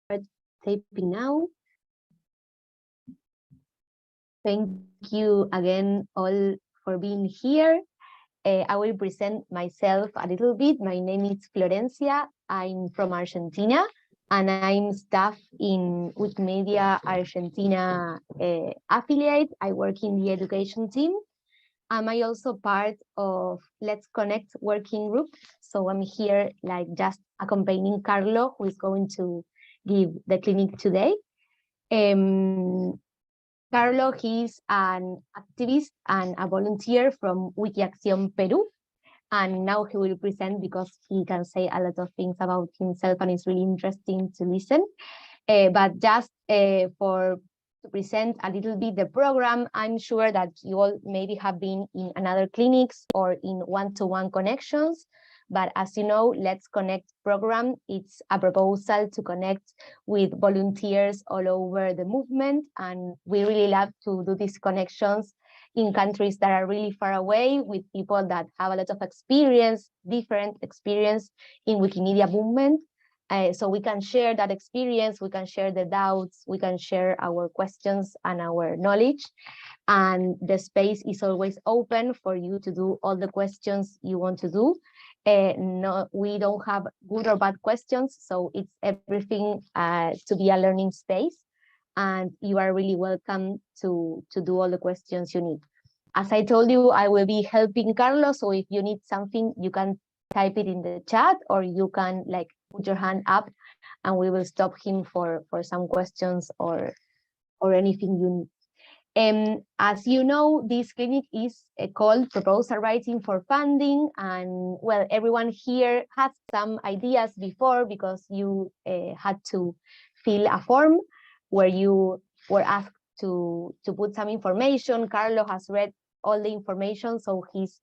Taping now. Thank you again all for being here. I will present myself a little bit. My name is Florencia. I'm from Argentina, and I'm staff in Wikimedia Argentina affiliate. I work in the education team. I'm also part of Let's Connect working group. So I'm here like just accompanying Carlo, who is going to give the clinic today. Carlo, he's an activist and a volunteer from WikiAcción Peru. And now he will present because he can say a lot of things about himself and it's really interesting to listen. But just to present a little bit the program, I'm sure that you all maybe have been in another clinics or in one-to-one connections. But as you know, Let's Connect program, it's a proposal to connect with volunteers all over the movement. And we really love to do these connections in countries that are really far away with people that have a lot of experience, different experience in Wikimedia movement. So we can share that experience, we can share the doubts, we can share our questions and our knowledge. And the space is always open for you to do all the questions you want to do. No, we don't have good or bad questions, so it's everything to be a learning space. And you are really welcome to do all the questions you need. As I told you, I will be helping Carlos, so if you need something, you can type it in the chat, or you can like put your hand up and we will stop him for some questions or anything you need. As you know, this clinic is called Proposal Writing for Funding, and well, everyone here had some ideas before because you had to fill a form where you were asked to put some information. Carlo has read all the information, so he's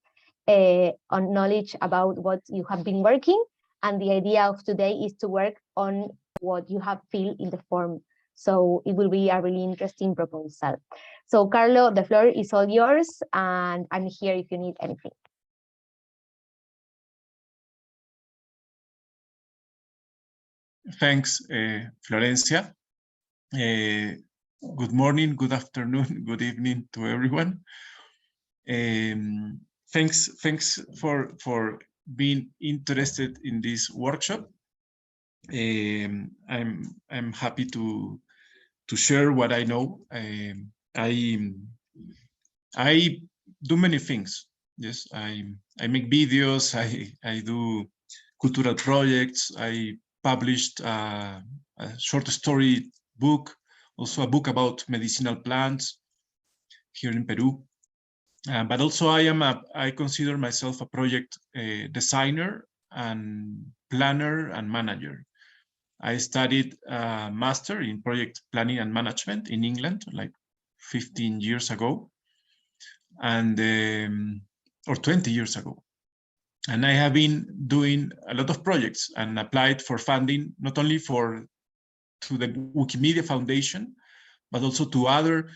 on knowledge about what you have been working, and the idea of today is to work on what you have filled in the form. So it will be a really interesting proposal. So Carlo, the floor is all yours, and I'm here if you need anything. Thanks, Florencia. Good morning, good afternoon, good evening to everyone. Thanks for being interested in this workshop. I'm happy to share what I know. I do many things. Yes, I make videos. I do cultural projects. I published a short story book, also a book about medicinal plants here in Peru. But also I consider myself a project designer and planner and manager. I studied a master in project planning and management in England, like 15 years ago, and or 20 years ago. And I have been doing a lot of projects and applied for funding, not only to the Wikimedia Foundation, but also to other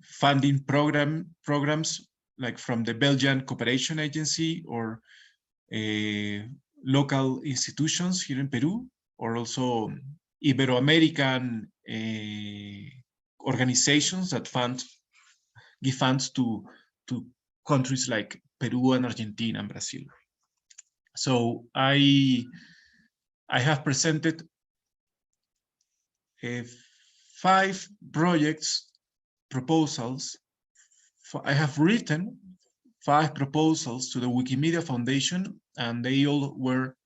funding programs, like from the Belgian Cooperation Agency or local institutions here in Peru, or also Ibero-American organizations that give funds to countries like Peru and Argentina and Brazil. So I have presented 5 proposals. I have written 5 proposals to the Wikimedia Foundation, and they all were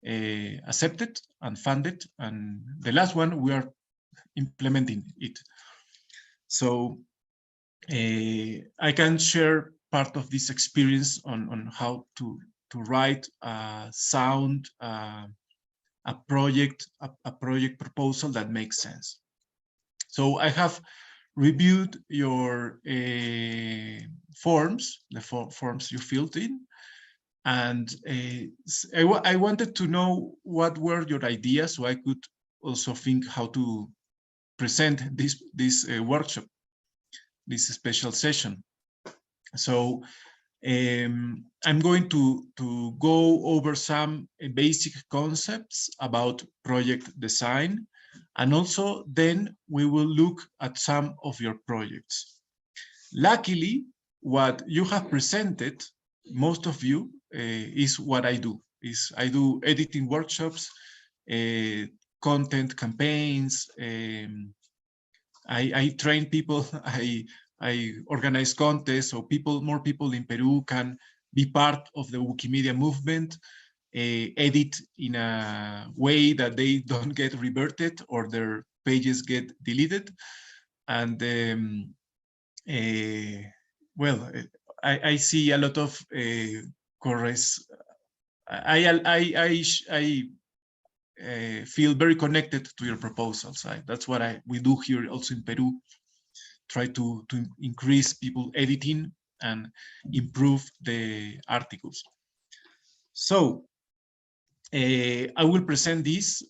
accepted and funded. And the last one, we are implementing it. So I can share part of this experience on how to write a sound, a project proposal that makes sense. So I have reviewed your forms, the forms you filled in, and I wanted to know what were your ideas, so I could also think how to present this workshop, this special session. So I'm going to go over some basic concepts about project design, and also then we will look at some of your projects. Luckily, what you have presented, most of you, is what I do. I do editing workshops, content campaigns. I train people. I organize contests so more people in Peru can be part of the Wikimedia movement, edit in a way that they don't get reverted or their pages get deleted. And well, I see a lot of I feel very connected to your proposals. That's what we do here also in Peru. Try to increase people editing and improve the articles. So I will present this,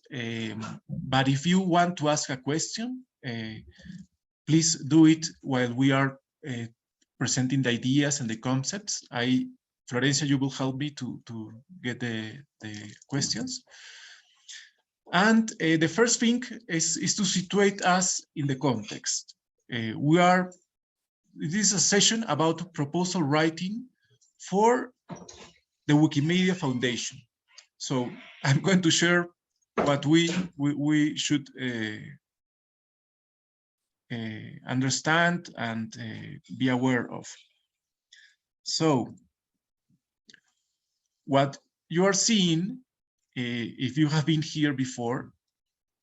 but if you want to ask a question, please do it while we are presenting the ideas and the concepts. Florencia, you will help me to get the questions. And the first thing is to situate us in the context. This is a session about proposal writing for the Wikimedia Foundation. So I'm going to share what we should understand and be aware of. So what you are seeing, if you have been here before,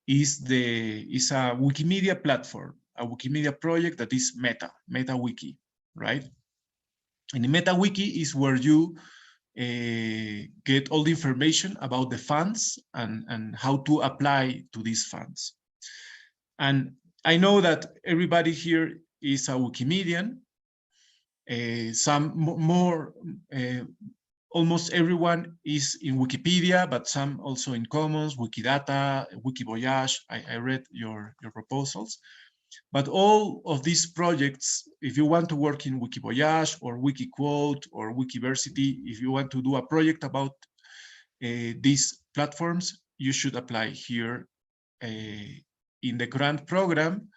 is a Wikimedia platform, a Wikimedia project that is MetaWiki, right? And the MetaWiki is where you get all the information about the funds and how to apply to these funds. And I know that everybody here is a Wikimedian. Some more, almost everyone is in Wikipedia, but some also in Commons, Wikidata, Wikivoyage. I read your proposals. But all of these projects, if you want to work in Wikivoyage or Wikiquote or Wikiversity, if you want to do a project about these platforms, you should apply here in the grant program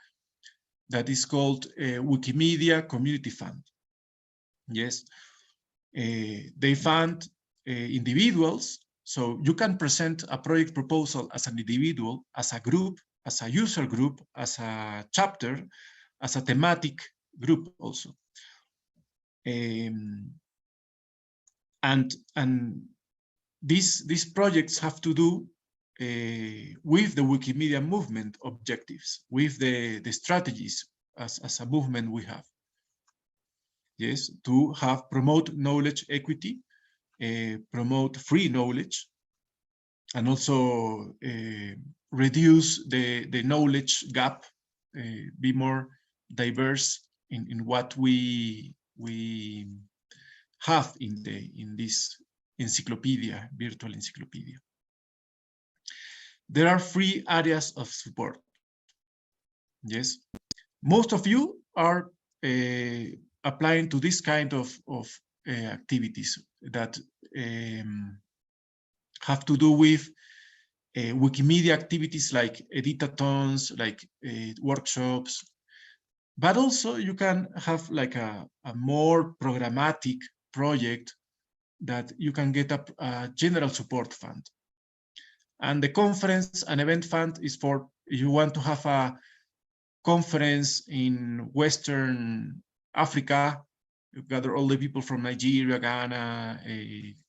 that is called Wikimedia Community Fund. Yes, they fund individuals, so you can present a project proposal as an individual, as a group, as a user group, as a chapter, as a thematic group also. And these projects have to do with the Wikimedia movement objectives, with the strategies as a movement we have. Yes, to promote knowledge equity, promote free knowledge, and also reduce the knowledge gap, be more diverse in what we have in this encyclopedia, virtual encyclopedia. There are 3 areas of support. Yes, most of you are applying to this kind of activities that have to do with Wikimedia activities like editathons, like workshops, but also you can have like a more programmatic project that you can get a general support fund. And the conference and event fund is for if you want to have a conference in Western Africa, you gather all the people from Nigeria, Ghana,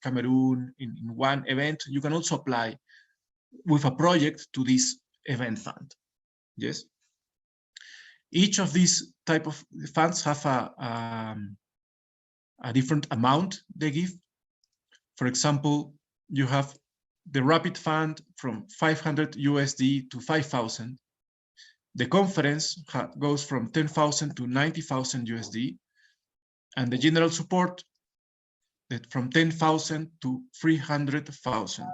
Cameroon in one event. You can also apply with a project to this event fund. Yes. Each of these type of funds have a different amount they give. For example, you have the Rapid Fund from 500 USD to 5,000. The conference goes from 10,000 to 90,000 USD, and the general support that from 10,000 to 300,000.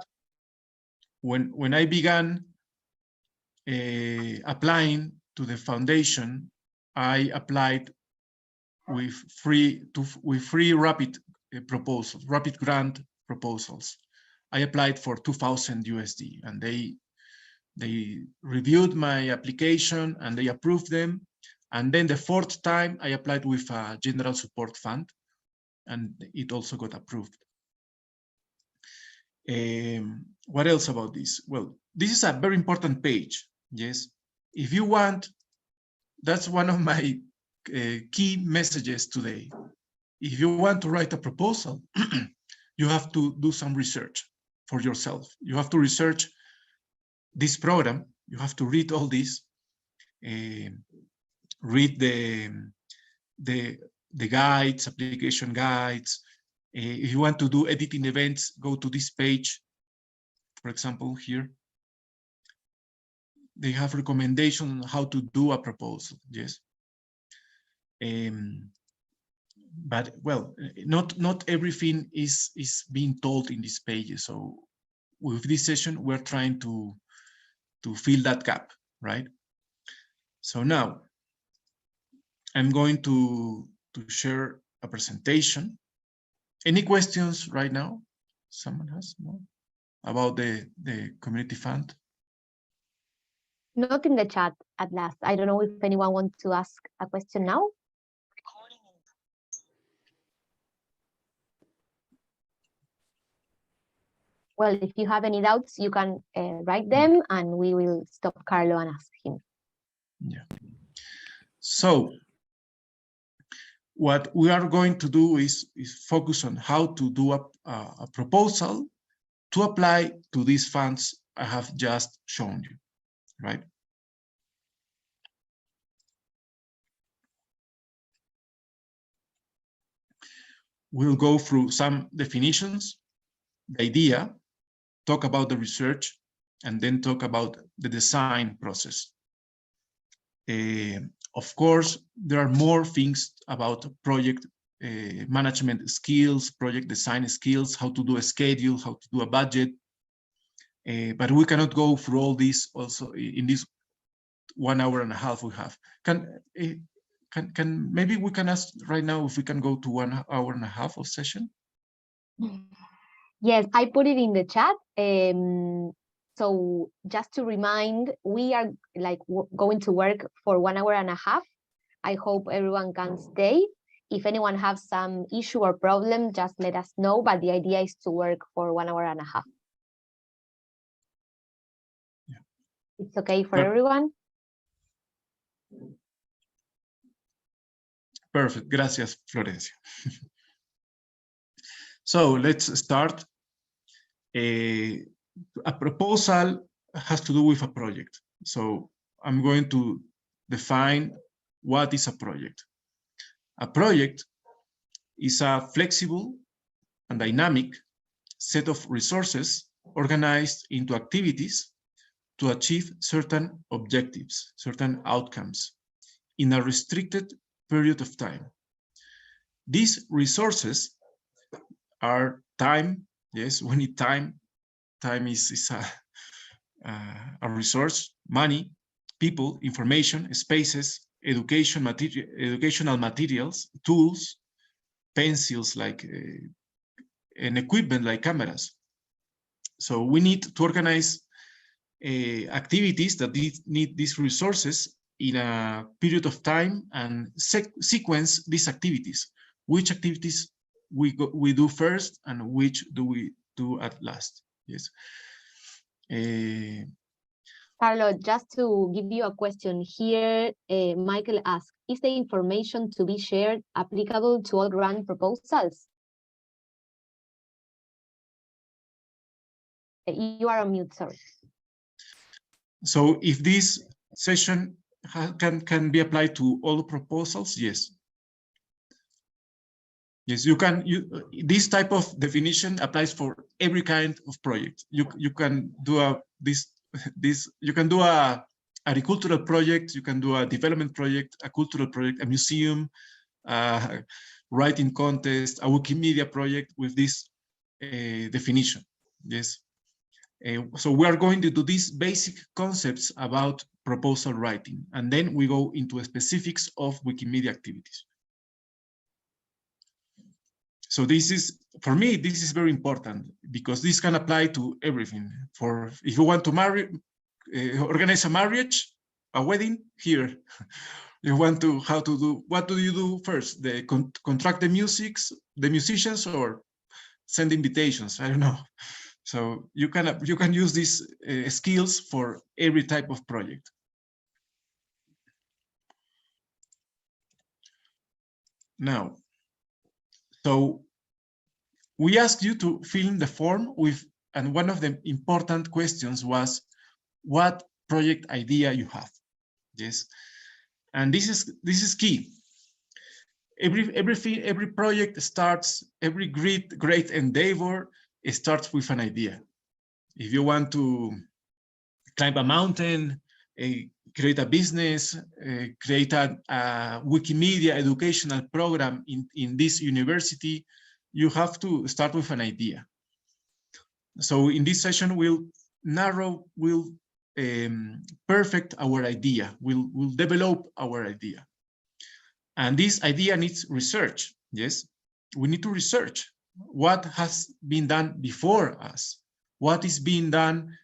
When I began applying to the foundation, I applied with free rapid proposals, rapid grant proposals. I applied for 2,000 USD, and they reviewed my application and they approved them. And then the fourth time I applied with a general support fund, and it also got approved. What else about this? Well, this is a very important page. Yes, if you want, that's one of my key messages today. If you want to write a proposal, you have to do some research for yourself. You have to research this program. You have to read all this, read the guides, application guides. If you want to do editing events, go to this page. For example, here, they have recommendations on how to do a proposal. Yes. But well, not everything is being told in these pages. So with this session, we're trying to fill that gap, right? So now I'm going to share a presentation. Any questions right now? Someone has more about the community fund? Not in the chat at last. I don't know if anyone wants to ask a question now. Well, if you have any doubts, you can write them and we will stop Carlo and ask him. Yeah. So what we are going to do is focus on how to do a proposal to apply to these funds I have just shown you, right? We'll go through some definitions, the idea, talk about the research, and then talk about the design process. Of course, there are more things about project management skills, project design skills, how to do a schedule, how to do a budget. But we cannot go through all this also in this 1 hour and a half we have. Can maybe we can ask right now if we can go to 1 hour and a half of session? Yes, I put it in the chat. So just to remind, we are like going to work for 1 hour and a half. I hope everyone can stay. If anyone has some issue or problem, just let us know. But the idea is to work for 1 hour and a half. Yeah. It's okay for everyone? Perfect. Gracias, Florencia. So let's start. A proposal has to do with a project. So I'm going to define what is a project. A project is a flexible and dynamic set of resources organized into activities to achieve certain objectives, certain outcomes in a restricted period of time. These resources are time. Yes, we need time. Time is a resource, money, people, information, spaces, educational materials, tools, pencils, like and equipment like cameras. So we need to organize activities that need these resources in a period of time and sequence these activities. Which activities we do first and which do we do at last? Yes. Carlo, just to give you a question here, Michael asked, is the information to be shared applicable to all grant proposals? You are on mute, sorry. So if this session can be applied to all proposals, yes. Yes, you can. This type of definition applies for every kind of project. You can do you can do a agricultural project, you can do a development project, a cultural project, a museum, writing contest, a Wikimedia project with this definition. Yes. So we are going to do these basic concepts about proposal writing, and then we go into specifics of Wikimedia activities. So this is, for me, this is very important because this can apply to everything. For if you want to marry, organize a marriage, a wedding, here. You want to, how to do, what do you do first? The contract the musicians, or send invitations? I don't know. So you can use these skills for every type of project. Now, so we asked you to fill in the form with, and one of the important questions was what project idea you have. Yes, and this is key. Every project starts, every great endeavor starts with an idea. If you want to climb a mountain, create a business, create a Wikimedia educational program in this university, you have to start with an idea. So in this session, we'll perfect our idea. We'll develop our idea. And this idea needs research. Yes, we need to research what has been done before us, what is being done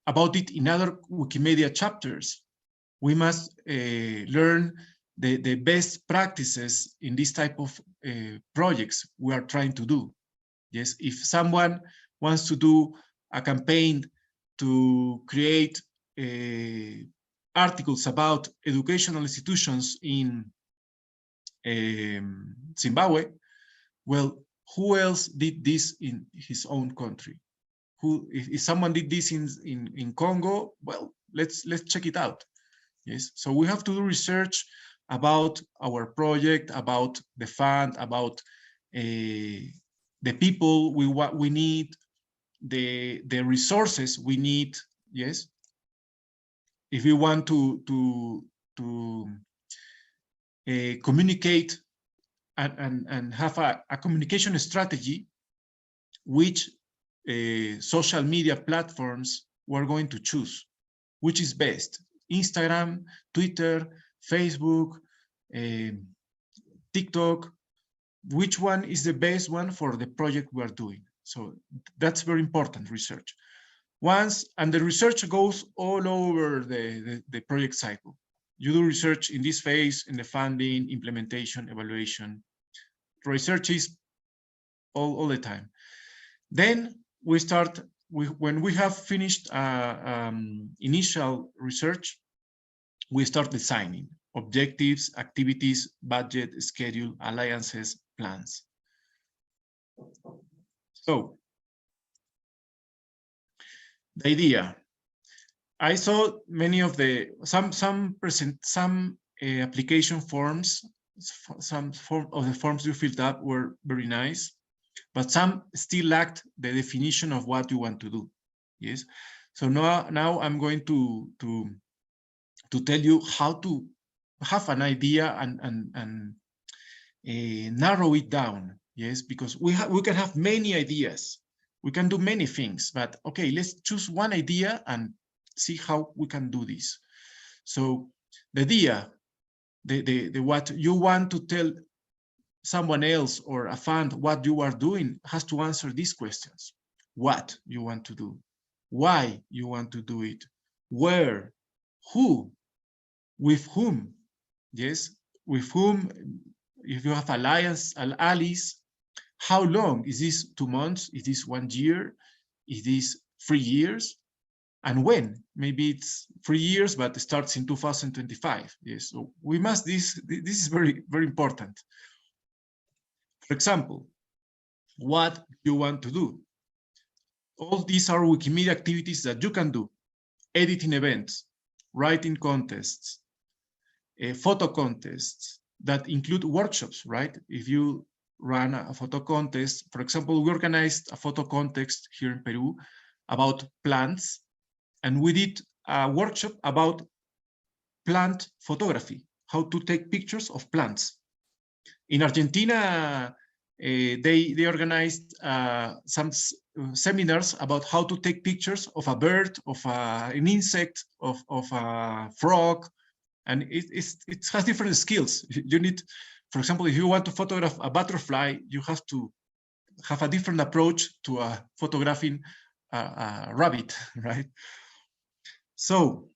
about it in other Wikimedia chapters. We must learn the best practices in this type of projects we are trying to do. Yes, if someone wants to do a campaign to create articles about educational institutions in Zimbabwe, well, who else did this in his own country? Who, if someone did this in Congo, well, let's check it out. Yes, so we have to do research about our project, about the fund, about the people we need, the resources we need. Yes, if we want to communicate and have a communication strategy, which social media platforms we're going to choose, which is best: Instagram, Twitter, Facebook, TikTok. Which one is the best one for the project we are doing? So that's very important research. And the research goes all over the project cycle. You do research in this phase, in the funding, implementation, evaluation. Research is all the time. Then we start, when we have finished initial research, we start designing objectives, activities, budget, schedule, alliances, plans. So the idea, I saw many of the some application forms, some of the forms you filled up were very nice, but some still lacked the definition of what you want to do. Yes, so now I'm going to tell you how to have an idea and narrow it down. Yes, because we can have many ideas, we can do many things, but okay, let's choose one idea and see how we can do this. So the idea, the what you want to tell someone else or a fund what you are doing has to answer these questions: what you want to do, why you want to do it, where, who, with whom. Yes, with whom, if you have allies, how long? Is this 2 months? Is this 1 year? Is this 3 years? And when? Maybe it's 3 years, but it starts in 2025. Yes, so we must, this is very, very important. For example, what you want to do. All these are Wikimedia activities that you can do: editing events, writing contests, photo contests that include workshops, right? If you run a photo contest, for example, we organized a photo contest here in Peru about plants, and we did a workshop about plant photography, how to take pictures of plants. In Argentina, they organized some seminars about how to take pictures of a bird, of an insect, of a frog, and it has different skills. You need For example, if you want to photograph a butterfly, you have to have a different approach to photographing a rabbit, right? So,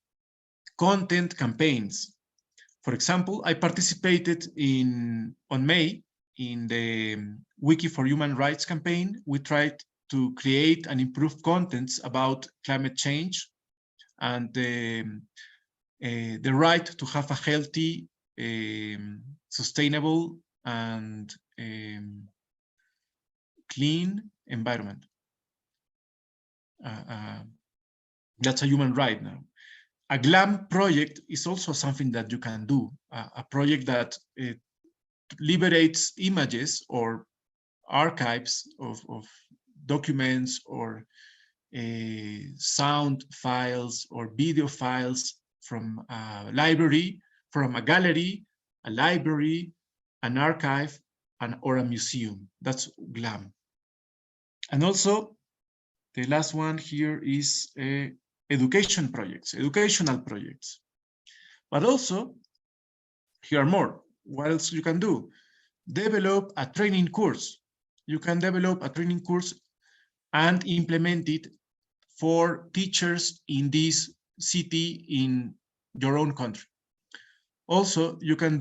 content campaigns. For example, I participated on May in the Wiki for Human Rights campaign. We tried to create and improve contents about climate change and the right to have a healthy, sustainable, and clean environment. That's a human right now. A GLAM project is also something that you can do, a project that liberates images or archives of documents or sound files or video files from a library, from a gallery, a library, an archive, or a museum. That's GLAM. And also, the last one here is education projects, educational projects. But also, here are more. What else you can do? Develop a training course. You can develop a training course and implement it for teachers in this city in your own country. Also, you can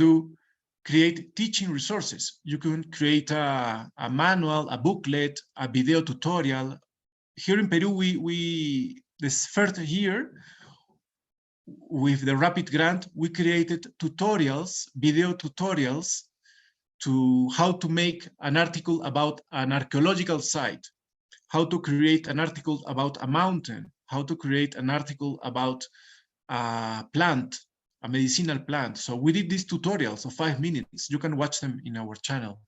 create teaching resources. You can create a manual, a booklet, a video tutorial. Here in Peru, this first year, with the Rapid Grant, we created tutorials, video tutorials, to how to make an article about an archaeological site, how to create an article about a mountain, how to create an article about a plant, a medicinal plant. So we did these tutorials of 5 minutes. You can watch them in our channel.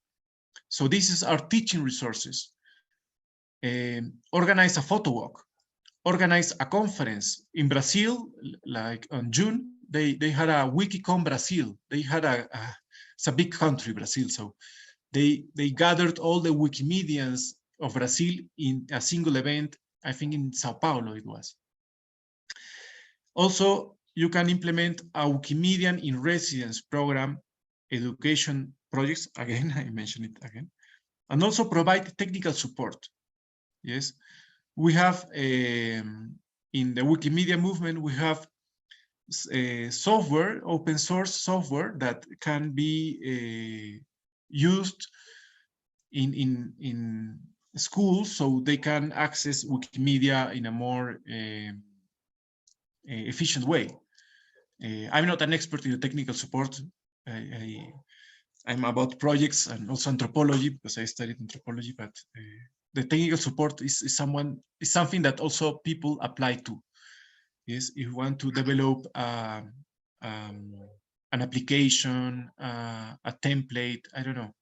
So this is our teaching resources. Organize a photo walk, organize a conference. In Brazil, like on June, they had a Wikicon Brazil. They had it's a big country, Brazil. So they gathered all the Wikimedians of Brazil in a single event, I think in Sao Paulo it was. Also, you can implement a Wikimedian in residence program, education projects, again, I mentioned it again, and also provide technical support. Yes, we have, in the Wikimedia movement, we have software, open source software that can be used in schools, so they can access Wikimedia in a more efficient way. I'm not an expert in the technical support. I'm about projects and also anthropology, because I studied anthropology, but the technical support is something that also people apply to. Yes, if you want to develop an application, a template, I don't know.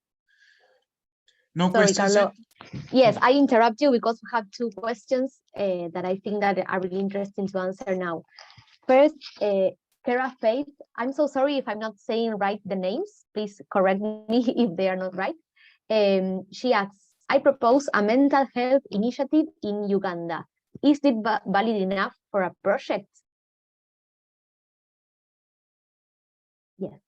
No Sorry, questions? Carlo. Yes, I interrupt you because we have two questions that I think that are really interesting to answer now. First, Kara Faith, I'm so sorry if I'm not saying right the names. Please correct me if they are not right. She asks, I propose a mental health initiative in Uganda. Is it valid enough for a project? Yes.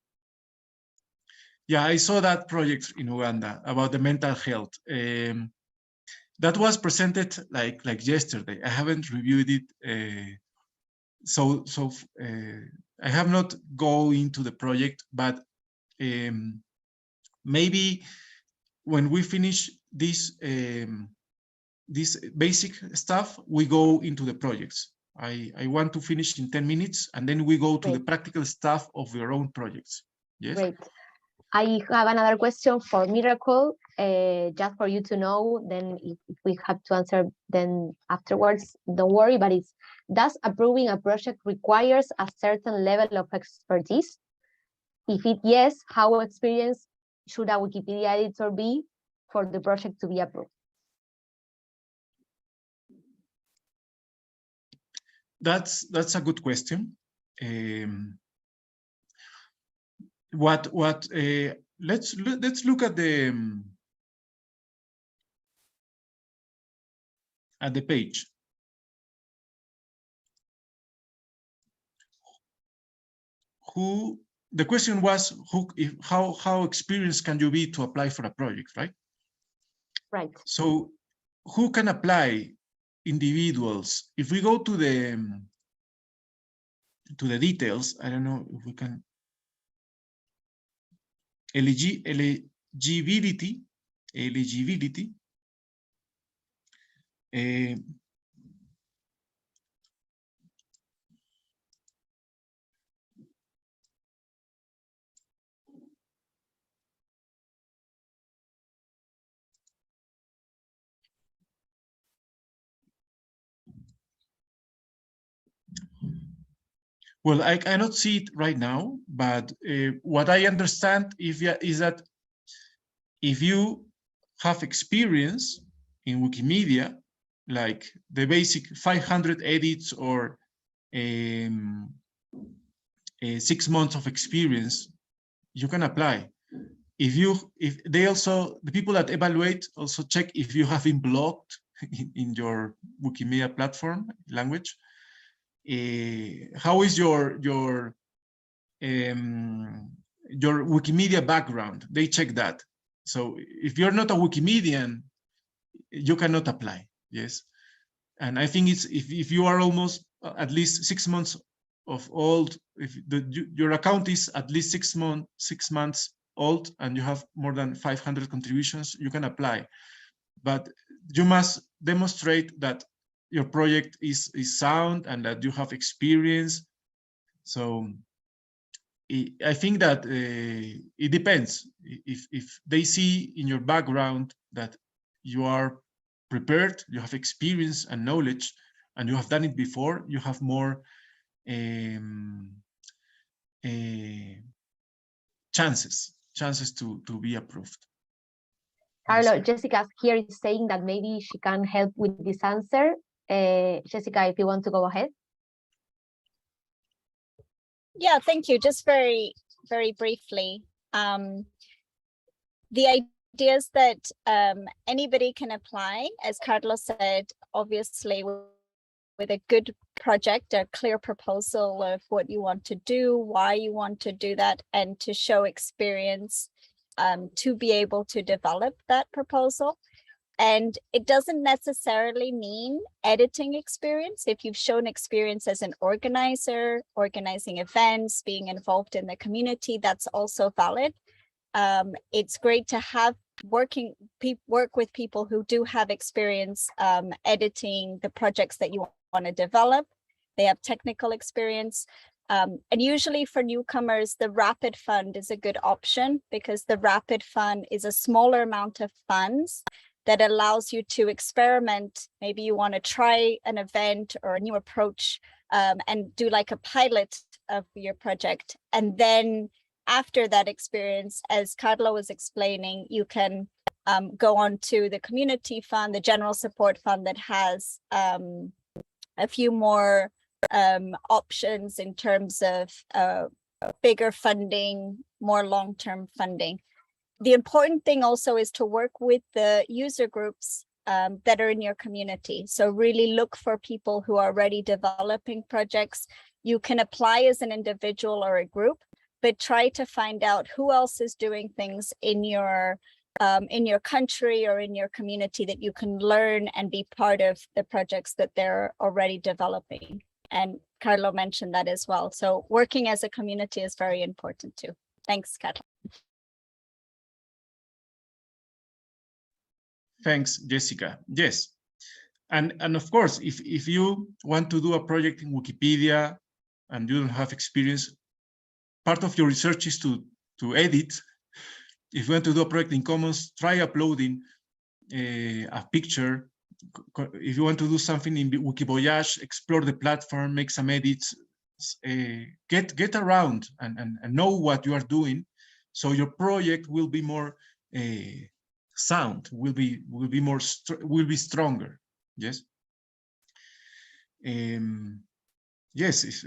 Yeah, I saw that project in Uganda about the mental health. That was presented like yesterday. I haven't reviewed it, so I have not go into the project, but maybe when we finish this basic stuff, we go into the projects. I want to finish in 10 minutes, and then we go to the practical stuff of your own projects. Yes. Great. I have another question for Miracle, just for you to know, then if we have to answer then afterwards, don't worry, but it's, does approving a project requires a certain level of expertise? If it yes, how experienced should a Wikipedia editor be for the project to be approved? That's a good question. Let's look at the page. Who the question was how experienced can you be to apply for a project, right? Right. So who can apply? Individuals. If we go to the details, I don't know if we can. Eligibility. Uh, well, I cannot see it right now, but what I understand is that if you have experience in Wikimedia, like the basic 500 edits or 6 months of experience, you can apply. If they also, the people that evaluate also check if you have been blocked in your Wikimedia platform language. How is your Wikimedia background? They check that. So if you're not a Wikimedian, you cannot apply. Yes, and I think it's if you are almost at least 6 months of old, if your account is at least 6 months old and you have more than 500 contributions, you can apply. But you must demonstrate that your project is sound and that you have experience. So I think that it depends. If they see in your background that you are prepared, you have experience and knowledge, and you have done it before, you have more chances to be approved. Carlo, Yes. Jessica here is saying that maybe she can help with this answer. Jessica, if you want to go ahead. Yeah, thank you. Just very, very briefly. The idea is that anybody can apply, as Carlos said, obviously with a good project, a clear proposal of what you want to do, why you want to do that, and to show experience to be able to develop that proposal. And it doesn't necessarily mean editing experience. If you've shown experience as an organizer, organizing events, being involved in the community, that's also valid. It's great to have work with people who do have experience editing the projects that you want to develop. They have technical experience. And usually for newcomers, the Rapid Fund is a good option because the Rapid Fund is a smaller amount of funds that allows you to experiment. Maybe you want to try an event or a new approach and do like a pilot of your project. And then after that experience, as Carlo was explaining, you can go on to the community fund, the general support fund that has a few more options in terms of bigger funding, more long-term funding. The important thing also is to work with the user groups that are in your community. So really look for people who are already developing projects. You can apply as an individual or a group, but try to find out who else is doing things in your country or in your community that you can learn and be part of the projects that they're already developing. And Carlo mentioned that as well. So working as a community is very important too. Thanks, Carlo. Thanks, Jessica. Yes. And of course, if you want to do a project in Wikipedia and you don't have experience, part of your research is to edit. If you want to do a project in Commons, try uploading a picture. If you want to do something in Wikivoyage, explore the platform, make some edits, get around and know what you are doing, so your project will be more sound, will be stronger. Yes. Yes.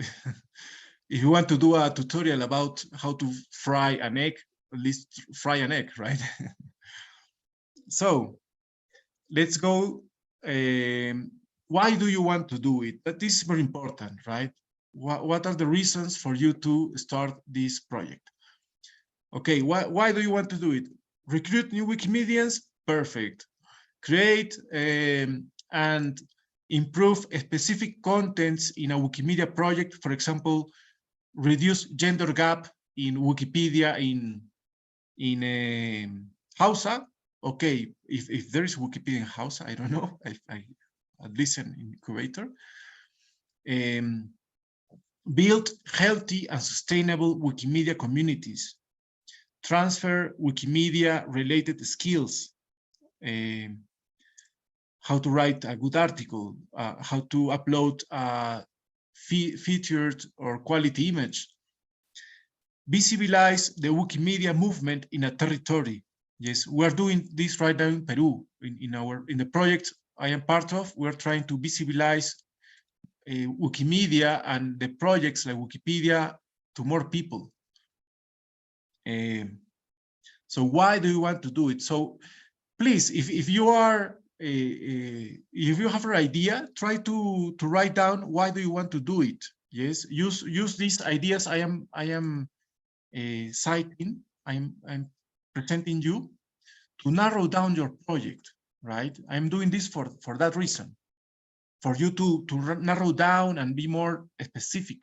If you want to do a tutorial about how to fry an egg, at least fry an egg, right? So let's go. Why do you want to do it? That is very important, right? What are the reasons for you to start this project? Okay, why do you want to do it? Recruit new Wikimedians? Perfect. Create and improve specific contents in a Wikimedia project. For example, reduce gender gap in Wikipedia in Hausa. Okay, if there is Wikipedia in Hausa, I don't know. I listen in incubator. Build healthy and sustainable Wikimedia communities. Transfer Wikimedia-related skills. How to write a good article, how to upload a featured or quality image. Visualize the Wikimedia movement in a territory. Yes, we are doing this right now in Peru. In the project I am part of, we're trying to visualize Wikimedia and the projects like Wikipedia to more people. So why do you want to do it? So please, if you are if you have an idea, try to write down why do you want to do it. Yes, use these ideas I am citing, I'm presenting you to narrow down your project, right? I'm doing this for that reason, for you to narrow down and be more specific.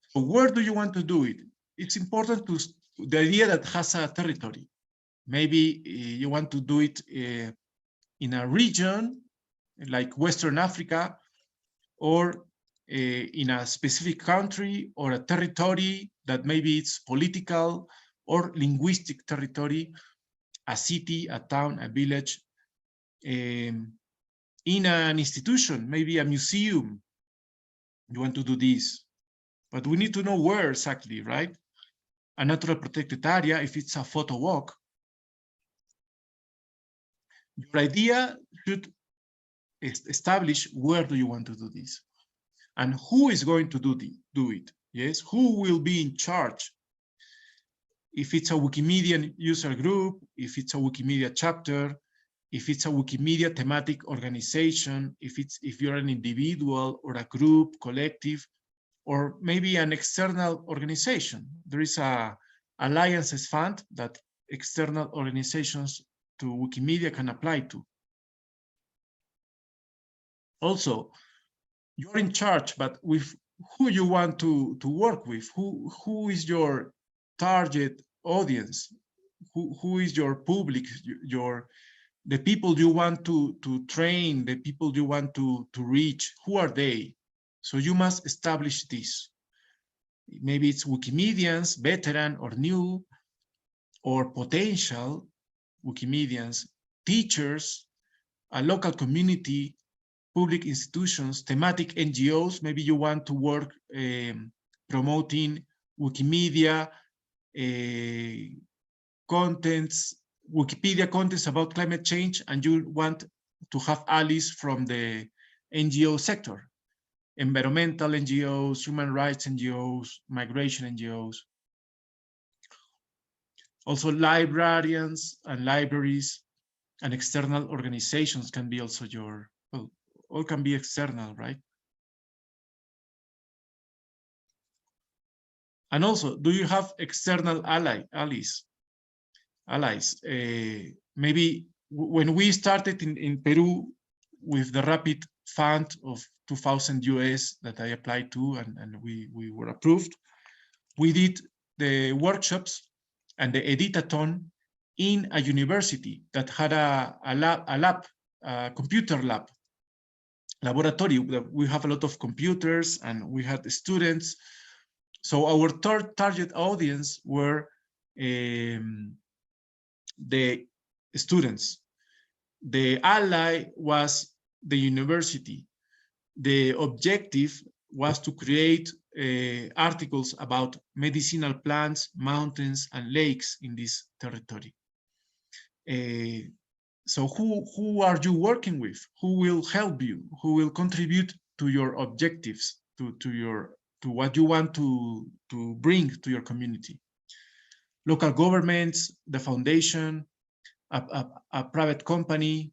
So where do you want to do it? It's important to the idea that has a territory. Maybe you want to do it in a region like Western Africa, or in a specific country or a territory that maybe it's political or linguistic territory, a city, a town, a village, in an institution, maybe a museum. You want to do this, but we need to know where exactly, right? A natural protected area, if it's a photo walk. Your idea should establish where do you want to do this and who is going to do it. Yes, who will be in charge? If it's a Wikimedia user group, if it's a Wikimedia chapter, if it's a Wikimedia thematic organization, if you're an individual or a group, collective, or maybe an external organization. There is a alliances fund that external organizations to Wikimedia can apply to. Also, you're in charge, but with who you want to work with, who is your target audience, who is your public, the people you want to train, the people you want to reach, who are they? So you must establish this. Maybe it's Wikimedians, veteran or new, or potential Wikimedians, teachers, a local community, public institutions, thematic NGOs. Maybe you want to work promoting Wikimedia contents, Wikipedia contents about climate change, and you want to have allies from the NGO sector, environmental NGOs, human rights NGOs, migration NGOs. Also librarians and libraries and external organizations can be also your, well, all can be external, right? And also, do you have external allies? Maybe when we started in Peru with the rapid fund of 2,000 US that I applied to, and we were approved, we did the workshops and the editathon in a university that had a computer laboratory. We have a lot of computers and we had students. So our target audience were the students. The ally was the university. The objective was to create articles about medicinal plants, mountains, and lakes in this territory. So who are you working with? Who will help you? Who will contribute to your objectives, to what you want to bring to your community? Local governments, the foundation, a private company,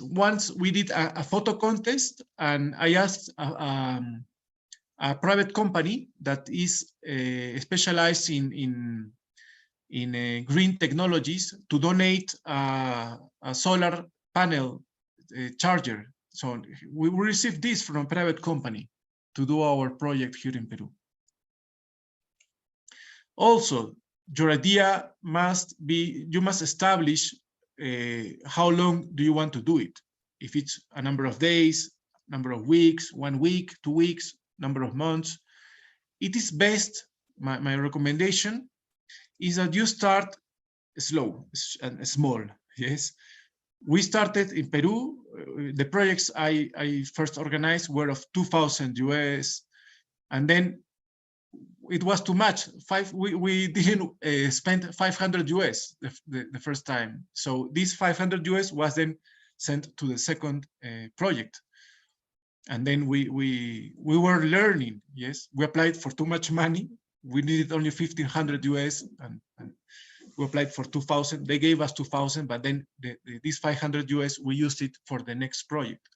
once we did a photo contest, and I asked a private company that is specialized in green technologies to donate a solar panel charger. So we received this from a private company to do our project here in Peru. Also, your idea must be, you must establish how long do you want to do it. If it's a number of days, number of weeks, 1 week, 2 weeks, number of months. It is best, my recommendation is that you start slow and small, yes. We started in Peru, the projects I first organized were of 2,000 US, and then it was too much. We didn't spend 500 US the first time. So this 500 US was then sent to the second project. And then we were learning, yes. We applied for too much money. We needed only 1,500 US, and we applied for 2,000. They gave us 2,000, but then this 500 US, we used it for the next project.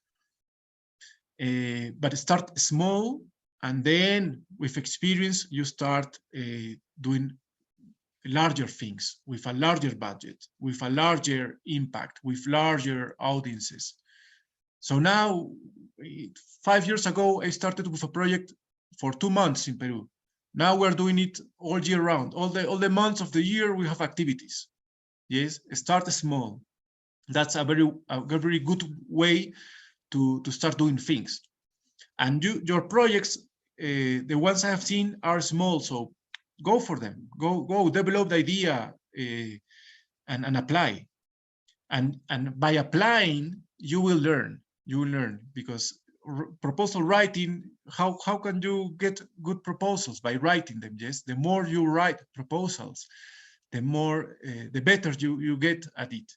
But start small, and then with experience, you start doing larger things with a larger budget, with a larger impact, with larger audiences. So now, 5 years ago, I started with a project for 2 months in Peru. Now we're doing it all year round. All the months of the year, we have activities. Yes, start small. That's a very good way to start doing things. And your projects, the ones I have seen, are small, so go for them. Go develop the idea and apply. And by applying, you will learn. You will learn, because proposal writing, how can you get good proposals? By writing them, yes. The more you write proposals, the more, the better you get at it.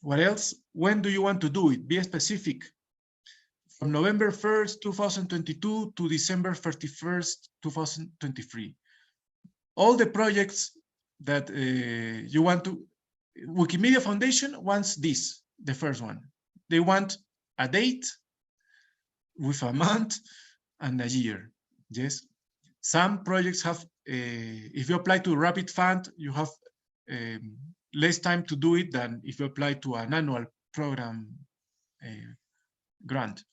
What else? When do you want to do it? Be specific. From November 1st, 2022 to December 31st, 2023. All the projects that you want to, Wikimedia Foundation wants this, the first one. They want a date with a month and a year, yes. Some projects have, if you apply to Rapid Fund, you have less time to do it than if you apply to an annual program grant.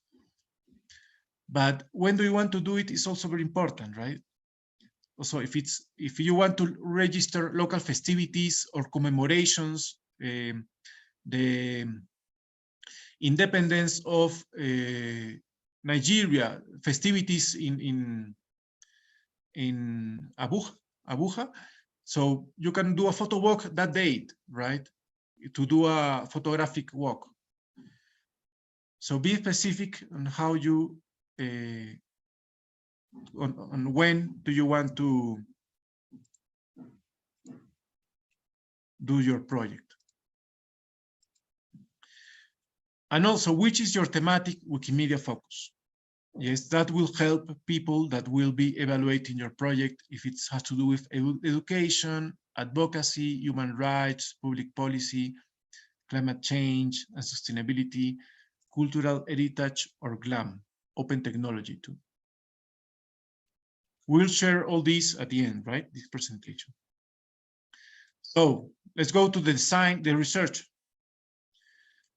But when do you want to do it is also very important, right? Also, if you want to register local festivities or commemorations, the independence of Nigeria, festivities in Abuja, so you can do a photo walk that date, right? To do a photographic walk. So be specific on how you, on when do you want to do your project. And also, which is your thematic Wikimedia focus? Yes, that will help people that will be evaluating your project if it has to do with education, advocacy, human rights, public policy, climate change and sustainability, cultural heritage, or GLAM, open technology too. We'll share all these at the end, right? This presentation. So let's go to the design, the research.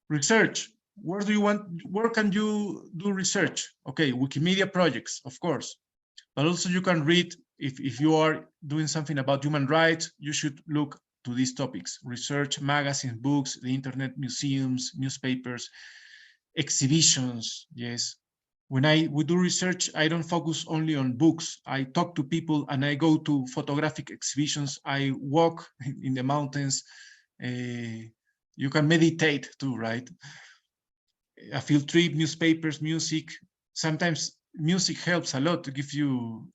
Research. Where can you do research? Okay, Wikimedia projects, of course, but also you can read, if you are doing something about human rights, you should look to these topics: research, magazines, books, the internet, museums, newspapers, exhibitions. Yes, when we do research, I don't focus only on books. I talk to people and I go to photographic exhibitions. I walk in the mountains. You can meditate too, right? A field trip, newspapers, music. Sometimes music helps a lot to give you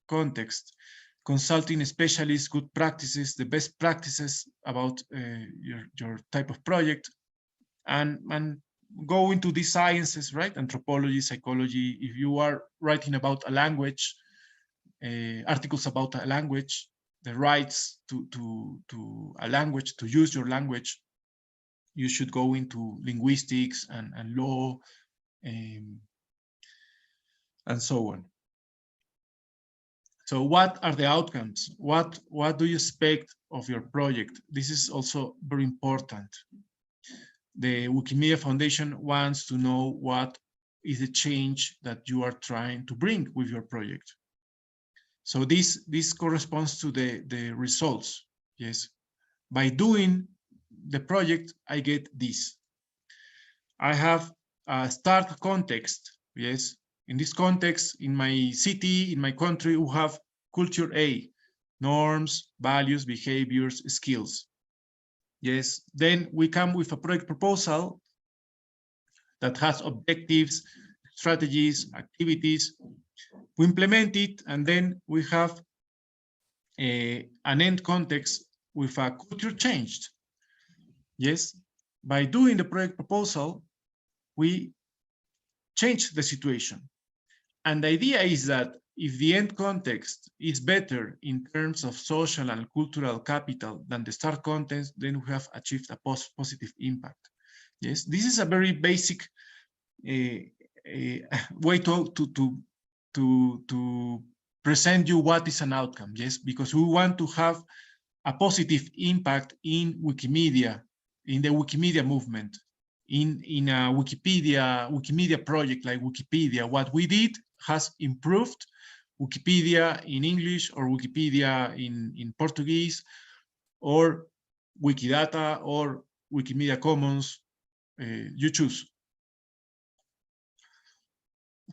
context. Consulting specialists, good practices, the best practices about your type of project, and go into these sciences, right? Anthropology, psychology. If you are writing about a language, articles about a language, the rights to a language, to use your language, you should go into linguistics and law and so on. So what are the outcomes? What do you expect of your project? This is also very important. The Wikimedia Foundation wants to know what is the change that you are trying to bring with your project. So this corresponds to the results. Yes, by doing the project, I get this. I have a start context. Yes, in this context, in my city, in my country, we have culture A, norms, values, behaviors, skills. Yes, then we come with a project proposal that has objectives, strategies, activities. We implement it, and then we have an end context with a culture changed. Yes, by doing the project proposal, we change the situation. And the idea is that if the end context is better in terms of social and cultural capital than the start context, then we have achieved a positive impact. Yes, this is a very basic way to present you what is an outcome. Yes, because we want to have a positive impact in Wikimedia, in the Wikimedia movement, in a Wikimedia project like Wikipedia. What we did has improved Wikipedia in English or Wikipedia in Portuguese or Wikidata or Wikimedia Commons, you choose.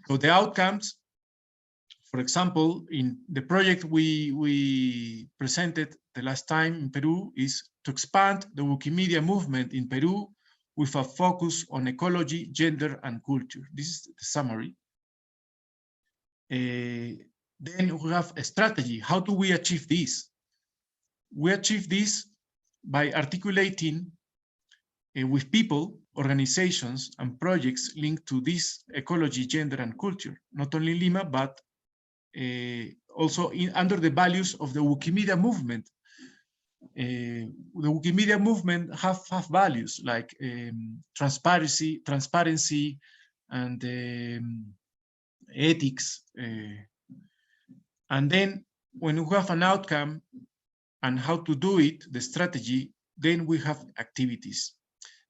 So the outcomes, for example, in the project we presented the last time in Peru, is to expand the Wikimedia movement in Peru with a focus on ecology, gender, and culture. This is the summary. Then we have a strategy. How do we achieve this? We achieve this by articulating with people, organizations, and projects linked to this ecology, gender, and culture, not only in Lima, but also under the values of the Wikimedia movement. The Wikimedia movement have values like transparency, and ethics. And then when we have an outcome and how to do it, the strategy, then we have activities.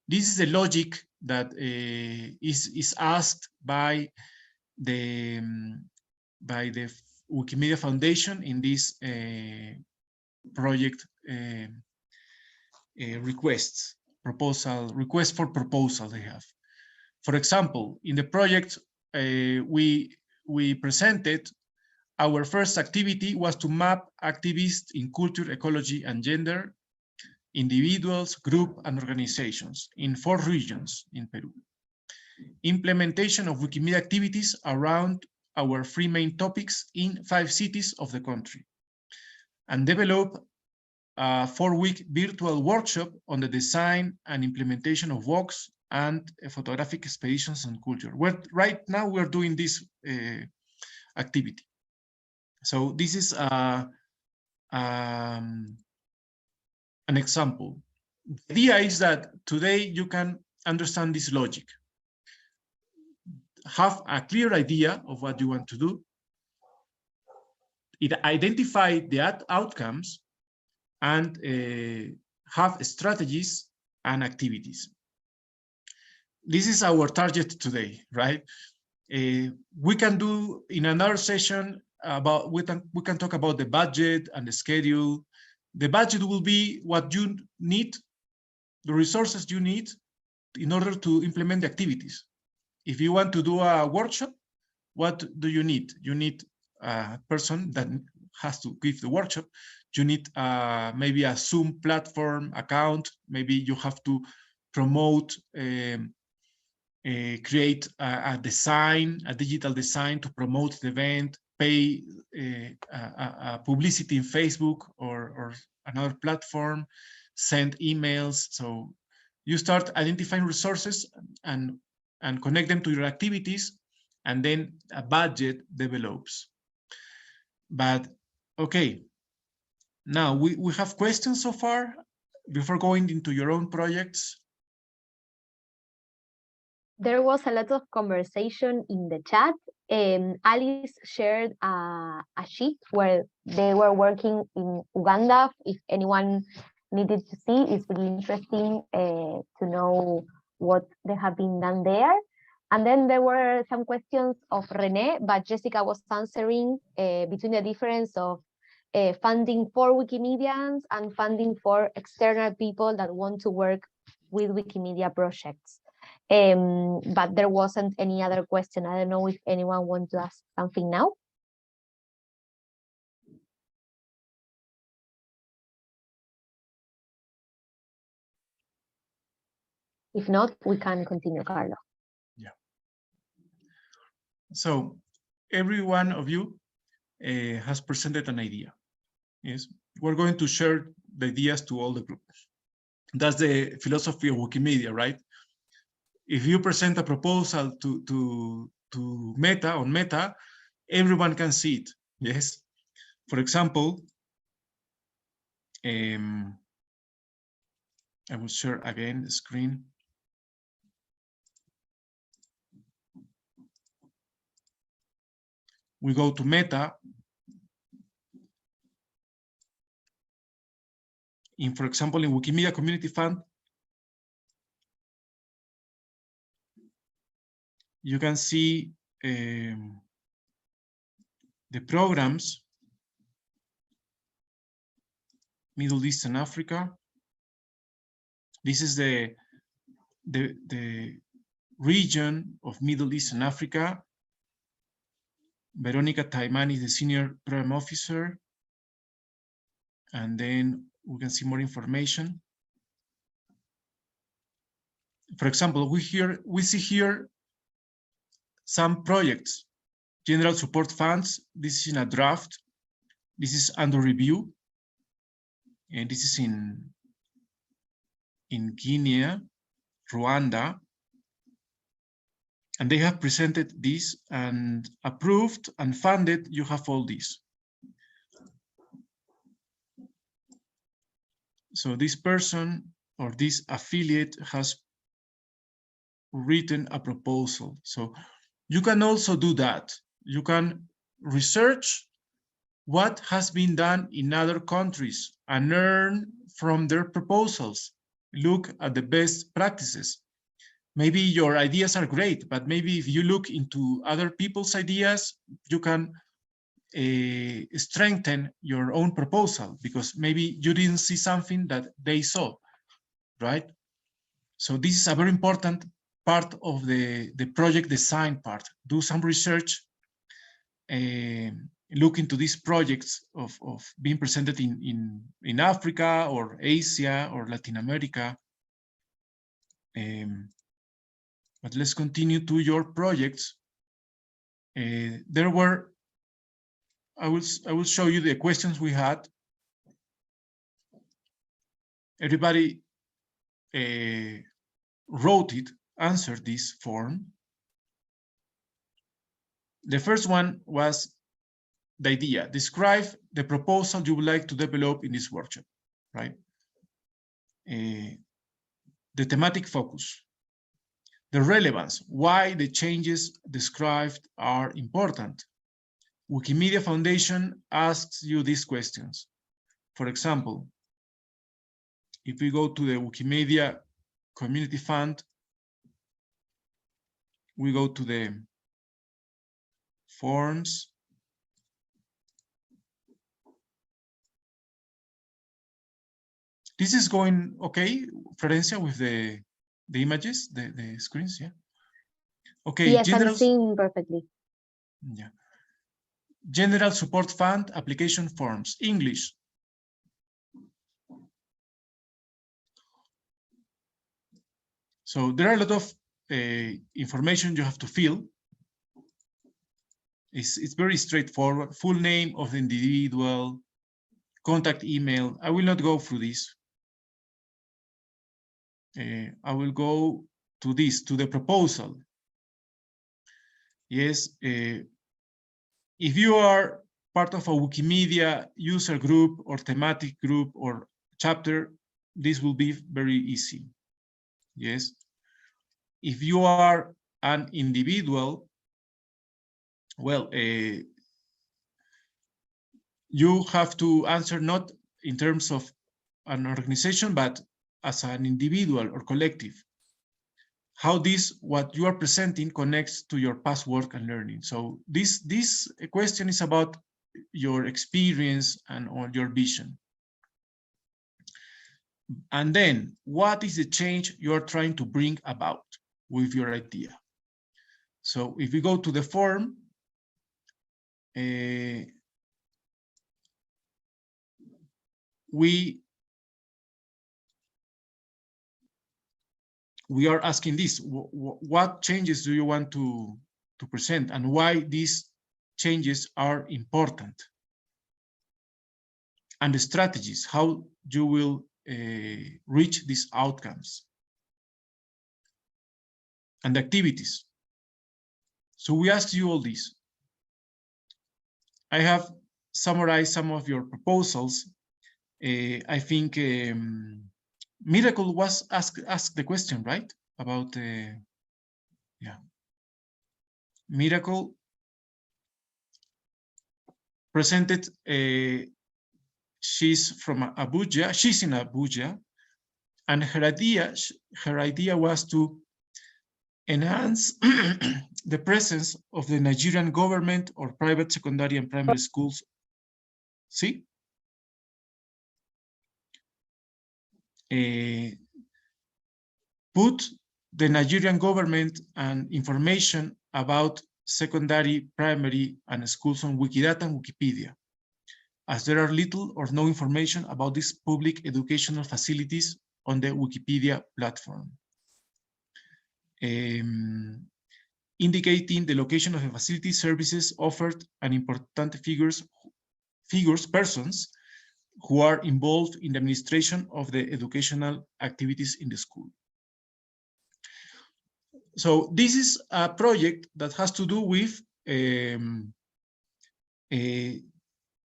This is the logic that is asked by the Wikimedia Foundation in this project request for proposal they have. For example, in the project we presented, our first activity was to map activists in culture, ecology, and gender, individuals, groups, and organizations in 4 regions in Peru. Implementation of Wikimedia activities around our 3 main topics in 5 cities of the country, and develop a 4-week virtual workshop on the design and implementation of walks and photographic expeditions on culture. Right now we're doing this activity. So this is an example. The idea is that today you can understand this logic, have a clear idea of what you want to do, identify the outcomes, and have strategies and activities. This is our target today, right? We can do in another session about, we can talk about the budget and the schedule. The budget will be what you need, the resources you need in order to implement the activities. If you want to do a workshop, what do you need? You need a person that has to give the workshop. You need maybe a Zoom platform account. Maybe you have to promote, create a design, a digital design to promote the event, pay publicity in Facebook or another platform, send emails. So you start identifying resources and connect them to your activities, and then a budget develops. But okay, now we have questions so far before going into your own projects. There was a lot of conversation in the chat. Alice shared a sheet where they were working in Uganda. If anyone needed to see, it's really interesting to know what they have been done there. And then there were some questions of René, but Jessica was answering between the difference of funding for Wikimedians and funding for external people that want to work with Wikimedia projects. But there wasn't any other question. I don't know if anyone wants to ask something now. If not, we can continue, Carlo. Yeah. So every one of you has presented an idea. Yes, we're going to share the ideas to all the groups. That's the philosophy of Wikimedia, right? If you present a proposal to Meta, everyone can see it. Yes. For example, I will share again the screen. We go to Meta. For example, in Wikimedia Community Fund, you can see the programs, Middle East and Africa. This is the region of Middle East and Africa. Veronica Taiman is the senior program officer. And then we can see more information. For example, we see here some projects, general support funds. This is in a draft. This is under review. And this is in Guinea, Rwanda. And they have presented this and approved and funded. You have all this. So this person or this affiliate has written a proposal. So you can also do that. You can research what has been done in other countries and learn from their proposals. Look at the best practices. Maybe your ideas are great, but maybe if you look into other people's ideas, you can strengthen your own proposal because maybe you didn't see something that they saw, right? So this is a very important part of the project design part. Do some research, look into these projects of being presented in Africa or Asia or Latin America. But let's continue to your projects. There were, I will show you the questions we had. Everybody wrote it, answered this form. The first one was the idea. Describe the proposal you would like to develop in this workshop, right? The thematic focus. The relevance, why the changes described are important. Wikimedia Foundation asks you these questions. For example, if we go to the Wikimedia Community Fund, we go to the forms. This is going okay, Florencia, with the images, the screens, yeah? Okay. Yes, I'm seeing perfectly. Yeah. General Support Fund application forms, English. So there are a lot of information you have to fill. It's very straightforward. Full name of the individual, contact email. I will not go through this. I will go to this, to the proposal. Yes, if you are part of a Wikimedia user group or thematic group or chapter, this will be very easy. Yes. if you are an individual, well, you have to answer not in terms of an organization, but as an individual or collective. How this, what you are presenting, connects to your past work and learning. So this question is about your experience and on your vision. And then, what is the change you are trying to bring about with your idea? So if we go to the form, we are asking this: what changes do you want to present, and why these changes are important? And the strategies, how you will reach these outcomes, and the activities. So we ask you all this. I have summarized some of your proposals. I think Miracle was asked the question, right? About yeah. Miracle presented, she's from Abuja, she's in Abuja, and her idea was to enhance the presence of the Nigerian government or private secondary and primary schools. See? Put the Nigerian government and information about secondary, primary, and schools on Wikidata and Wikipedia, as there are little or no information about these public educational facilities on the Wikipedia platform. Indicating the location of the facility, services offered, and important persons who are involved in the administration of the educational activities in the school. So this is a project that has to do with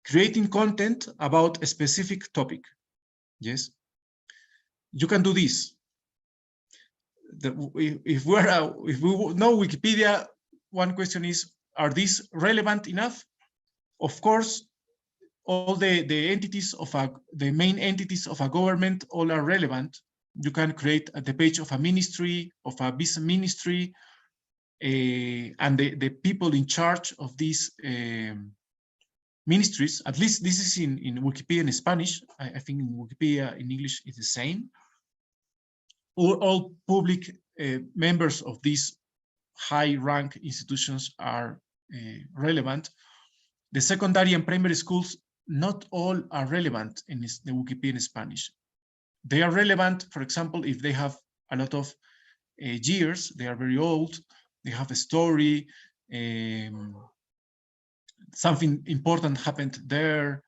creating content about a specific topic. Yes, you can do this. If we know Wikipedia, one question is, are these relevant enough? Of course, all the entities of the main entities of a government, all are relevant. You can create the page of a ministry, of a business ministry, and the people in charge of these ministries. At least this is in Wikipedia in Spanish. I think in Wikipedia in English is the same. All public members of these high-rank institutions are relevant. The secondary and primary schools, not all are relevant in the Wikipedia in Spanish. They are relevant, for example, if they have a lot of years, they are very old, they have a story, something important happened there.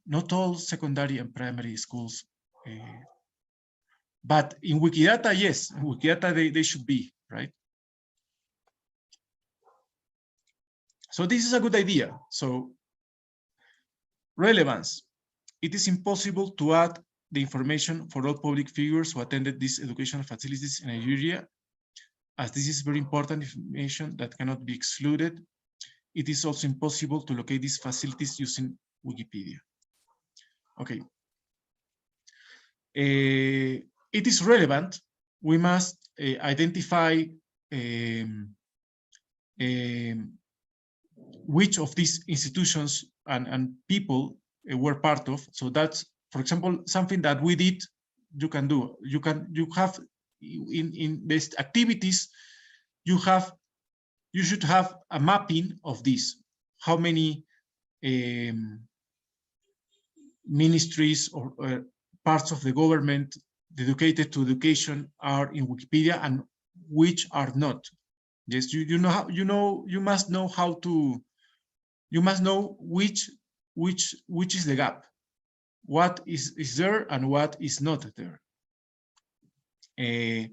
Not all secondary and primary schools, but in Wikidata, yes, in Wikidata they should be, right? So this is a good idea. So relevance. It is impossible to add the information for all public figures who attended these educational facilities in Nigeria, as this is very important information that cannot be excluded. It is also impossible to locate these facilities using Wikipedia. Okay. It is relevant. We must identify which of these institutions and people were part of. So that's, for example, something that we did. You can do. You have in these activities. You should have a mapping of this. How many ministries or parts of the government dedicated to education are in Wikipedia and which are not. Yes, you must know how to. You must know which is the gap. What is there and what is not there. The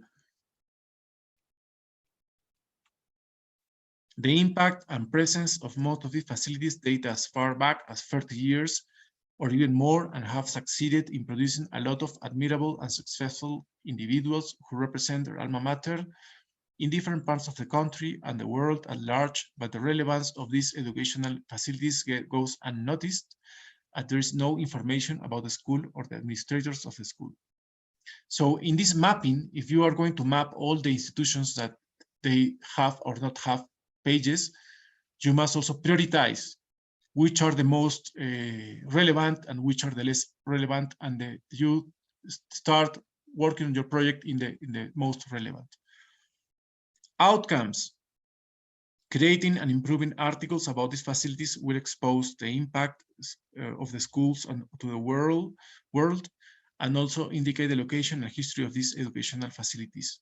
impact and presence of most of these facilities date as far back as 30 years, or even more, and have succeeded in producing a lot of admirable and successful individuals who represent their alma mater in different parts of the country and the world at large, but the relevance of these educational facilities goes unnoticed, as there is no information about the school or the administrators of the school. So in this mapping, if you are going to map all the institutions that they have or not have pages, you must also prioritize which are the most relevant and which are the less relevant, and you start working on your project in the most relevant. Outcomes. Creating and improving articles about these facilities will expose the impact of the schools to the world, and also indicate the location and history of these educational facilities.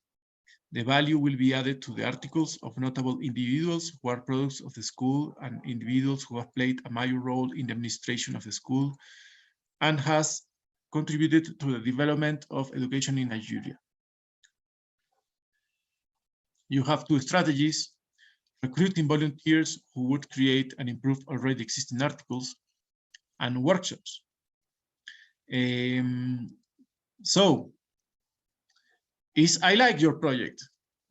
The value will be added to the articles of notable individuals who are products of the school and individuals who have played a major role in the administration of the school and has contributed to the development of education in Nigeria. You have two strategies: recruiting volunteers who would create and improve already existing articles, and workshops. I like your project.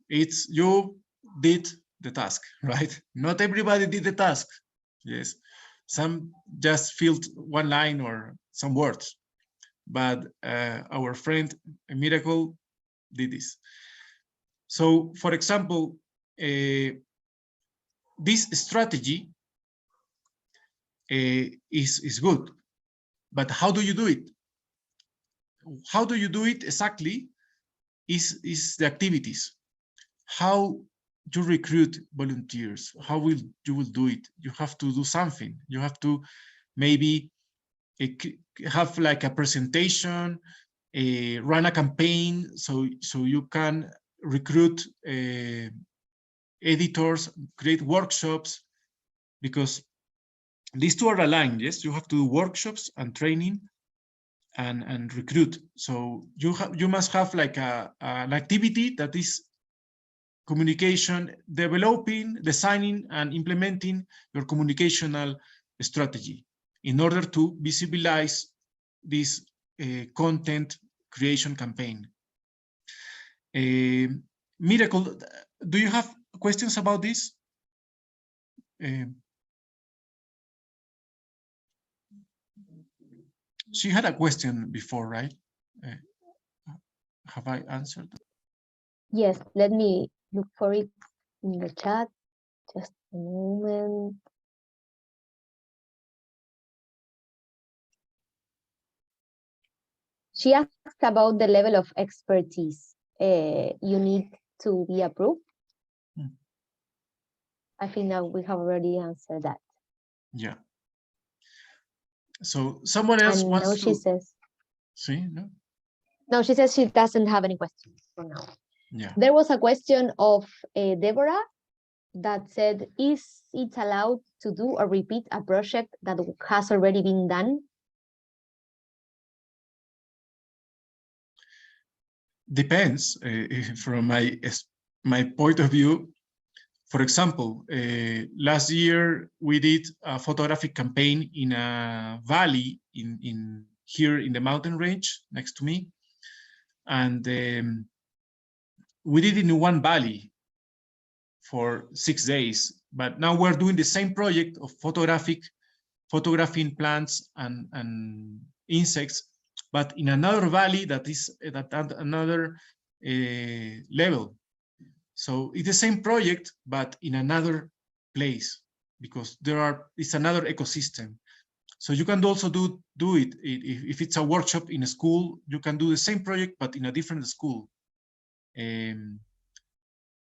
You did the task, right? Not everybody did the task. Yes, some just filled one line or some words, but our friend Miracle did this. So, for example, this strategy is good, but how do you do it? How do you do it exactly is the activities. How you recruit volunteers, how you will do it? You have to do something. You have to maybe have like a presentation, run a campaign, so you can recruit editors, create workshops, because these two are aligned. Yes, you have to do workshops and training and recruit. So you must have like an activity that is communication, developing, designing, and implementing your communicational strategy in order to visibilize this content creation campaign. Miracle, do you have questions about this? She had a question before, right? Have I answered? Yes, let me look for it in the chat. Just a moment. She asked about the level of expertise you need to be approved. I think that we have already answered that. Yeah. So someone else and wants now to... she says... See, no? No, she says she doesn't have any questions for now. Yeah. There was a question of Deborah that said, is it allowed to do or repeat a project that has already been done? Depends. From my point of view, for example, last year we did a photographic campaign in a valley here in the mountain range next to me, and we did it in one valley for 6 days. But now we're doing the same project of photographing plants and insects, but in another valley that is at another level. So it's the same project, but in another place, because it's another ecosystem. So you can also do it. If it's a workshop in a school, you can do the same project, but in a different school. And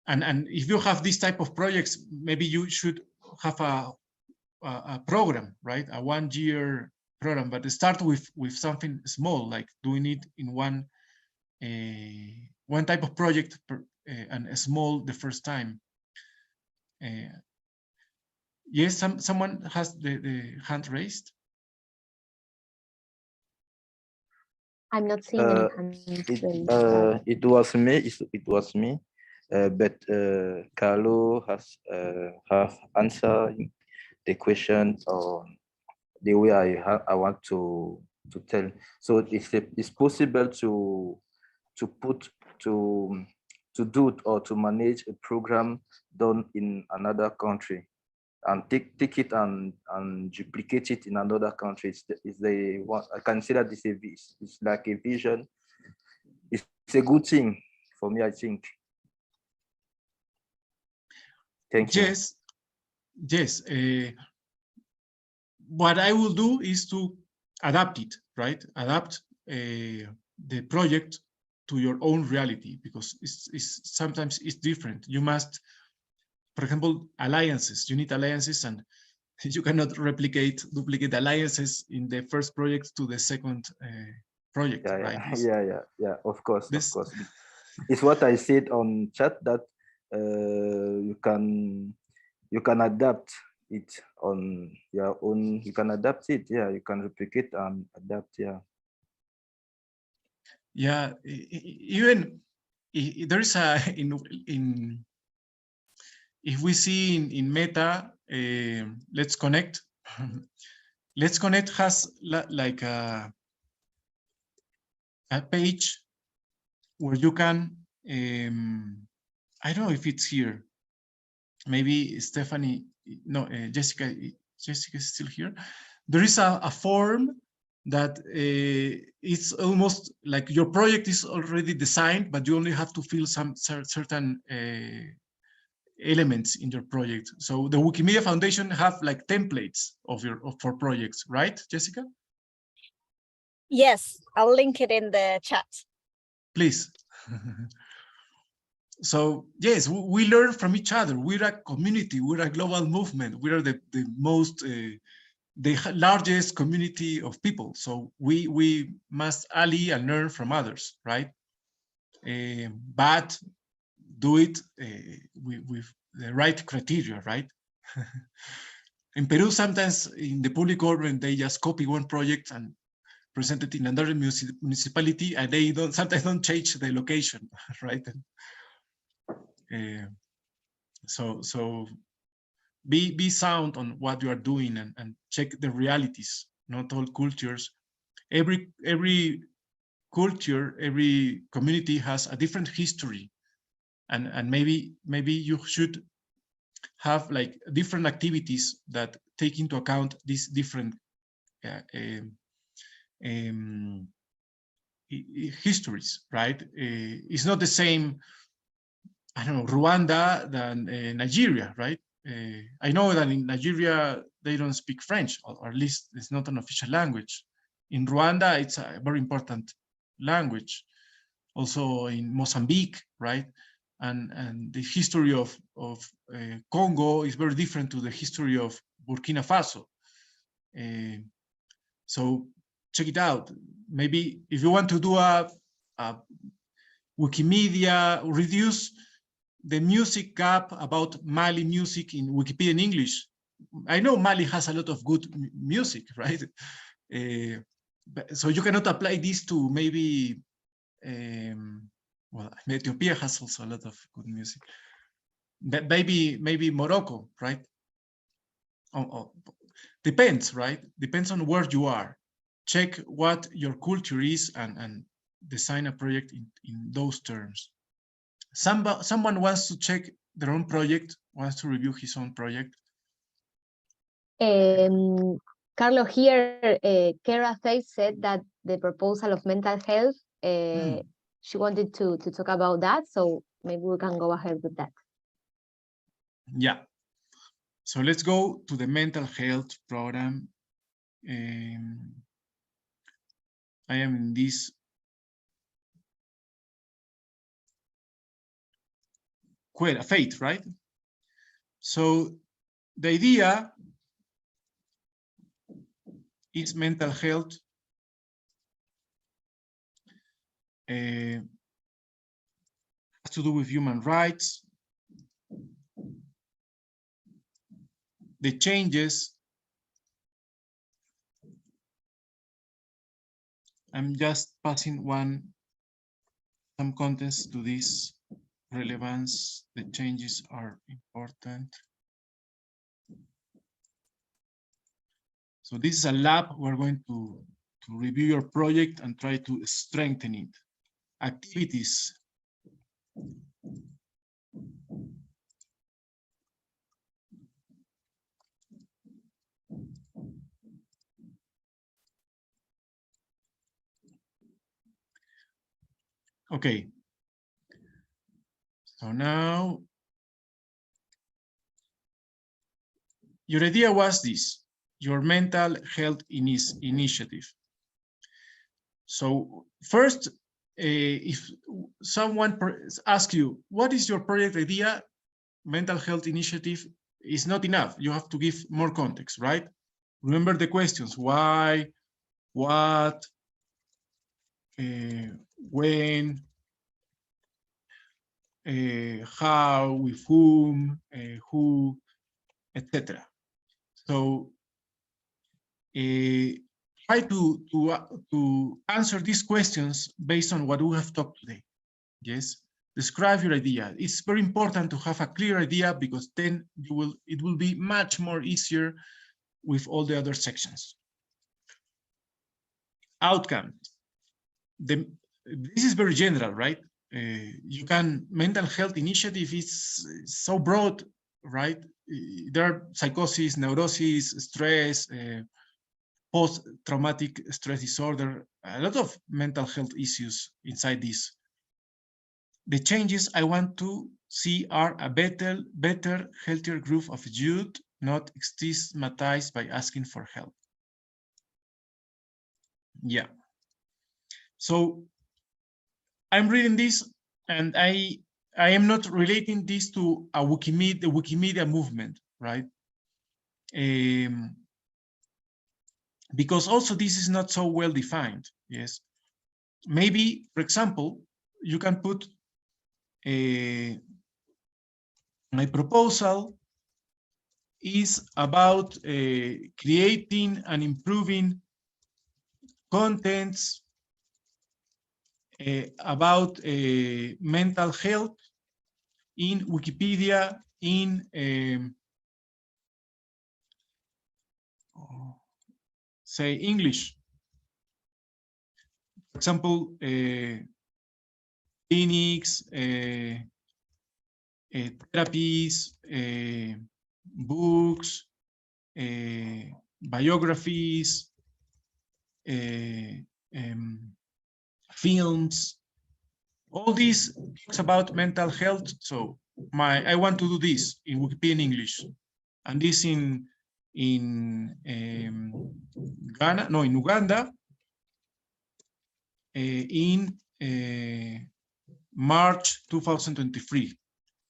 if you have this type of projects, maybe you should have a program, right? A 1-year program, but start with something small, like doing it in one type of project and small the first time. Yes, someone has the hand raised. I'm not seeing any hands raised. It was me. But Carlo has have answered the question the way I want to tell. So it's possible to put to do it or to manage a program done in another country and take it and duplicate it in another country. It's the one I consider this it's like a vision. It's a good thing for me, I think. Thank you. Yes. What I will do is to adapt it, right? Adapt the project to your own reality, because sometimes it's different. You must, for example, alliances. You need alliances, and you cannot duplicate alliances in the first project to the second project, right? Yeah. Of course. It's what I said on chat, that you can adapt it on your own. You can adapt it. Yeah, you can replicate and adapt. Yeah. Yeah, even there is a if we see in Meta, Let's Connect. Let's Connect has like a page where you can, I don't know if it's here. Maybe Stephanie, no, Jessica is still here. There is a form that it's almost like your project is already designed, but you only have to fill some certain elements in your project. So the Wikimedia Foundation have like templates for projects, right, Jessica? Yes, I'll link it in the chat. Please. So yes, we learn from each other. We're a community. We're a global movement. We are the most the largest community of people. So we must ally and learn from others, right? But do it with the right criteria, right? In Peru, sometimes in the public government, they just copy one project and present it in another municipality, and they sometimes don't change the location, right? So be sound on what you are doing, and check the realities. Not all cultures, every culture, every community has a different history, and maybe you should have like different activities that take into account these different histories, right? It's not the same, I don't know, Rwanda than Nigeria, right? I know that in Nigeria, they don't speak French, or at least it's not an official language. In Rwanda, it's a very important language. Also in Mozambique, right? And the history of Congo is very different to the history of Burkina Faso. So check it out. Maybe if you want to do a Wikimedia, reduce the music gap about Mali music in Wikipedia in English. I know Mali has a lot of good music, right? So you cannot apply this to maybe, well, Ethiopia has also a lot of good music. But maybe Morocco, right? Depends, right? Depends on where you are. Check what your culture is and design a project in those terms. Someone wants to check their own project, wants to review his own project. Carlo, here, Kara Faith said that the proposal of mental health, she wanted to talk about that, so maybe we can go ahead with that. Yeah. So let's go to the mental health program. I am in this faith, right? So the idea is mental health has to do with human rights, the changes. I'm just passing some contents to this relevance. The changes are important. So this is a lab. We're going to review your project and try to strengthen it. Activities. Okay. So now, your idea was this, your mental health initiative. So first, if someone asks you, what is your project idea? Mental health initiative is not enough. You have to give more context, right? Remember the questions, why, what, when, how, with whom, who, etc. So try to answer these questions based on what we have talked today. Yes, describe your idea. It's very important to have a clear idea, because then it will be much more easier with all the other sections. Outcome. This is very general, right? Mental health initiative is so broad, right? There are psychosis, neurosis, stress, post-traumatic stress disorder, a lot of mental health issues inside this. The changes I want to see are a better, healthier group of youth, not stigmatized by asking for help. Yeah. So I'm reading this, and I am not relating this to the Wikimedia movement, right? Because also this is not so well defined. Yes. Maybe, for example, you can put my proposal is about creating and improving contents about mental health in Wikipedia in say English. For example, clinics, therapies, books, biographies, films. All this talks about mental health. So I want to do this in Wikipedia in English, and this in Ghana, no, in Uganda, in March 2023,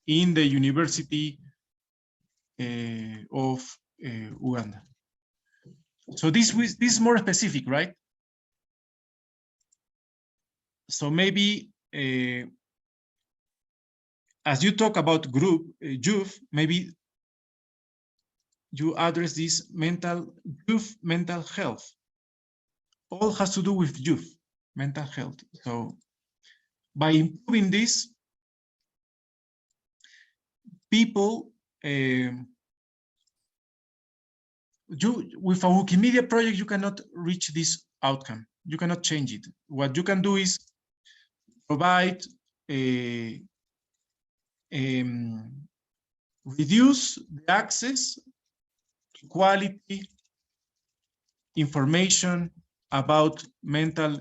in the University of Uganda. So this is more specific, right? So maybe as you talk about group youth, maybe you address this youth mental health. All has to do with youth mental health. So by improving this, people with a Wikimedia project, you cannot reach this outcome. You cannot change it. What you can do is provide reduce the access to quality information about mental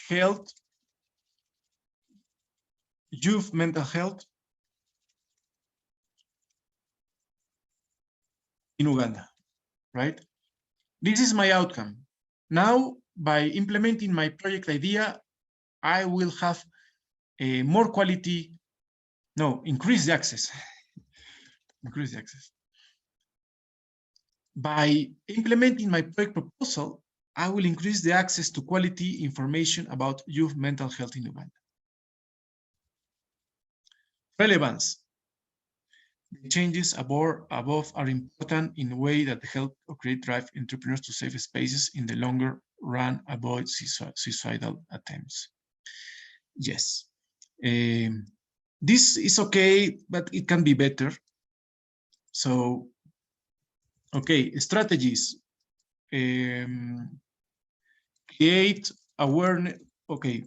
health, youth mental health in Uganda, right? This is my outcome. Now, by implementing my project idea, I will have a more quality, increase the access. Increase the access. By implementing my project proposal, I will increase the access to quality information about youth mental health in Uganda. Relevance. The changes above are important in a way that help create drive entrepreneurs to save spaces in the longer run, avoid suicidal attempts. Yes. This is okay, but it can be better. So Okay, strategies. Create awareness. Okay.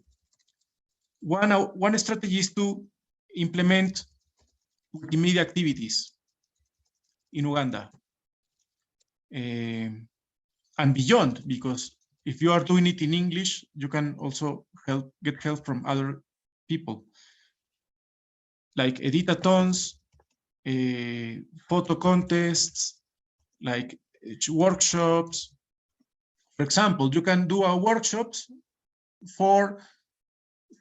One strategy is to implement Wikimedia activities in Uganda. And beyond, because if you are doing it in English, you can also get help from other people, like editathons, photo contests, like workshops. For example, you can do workshops for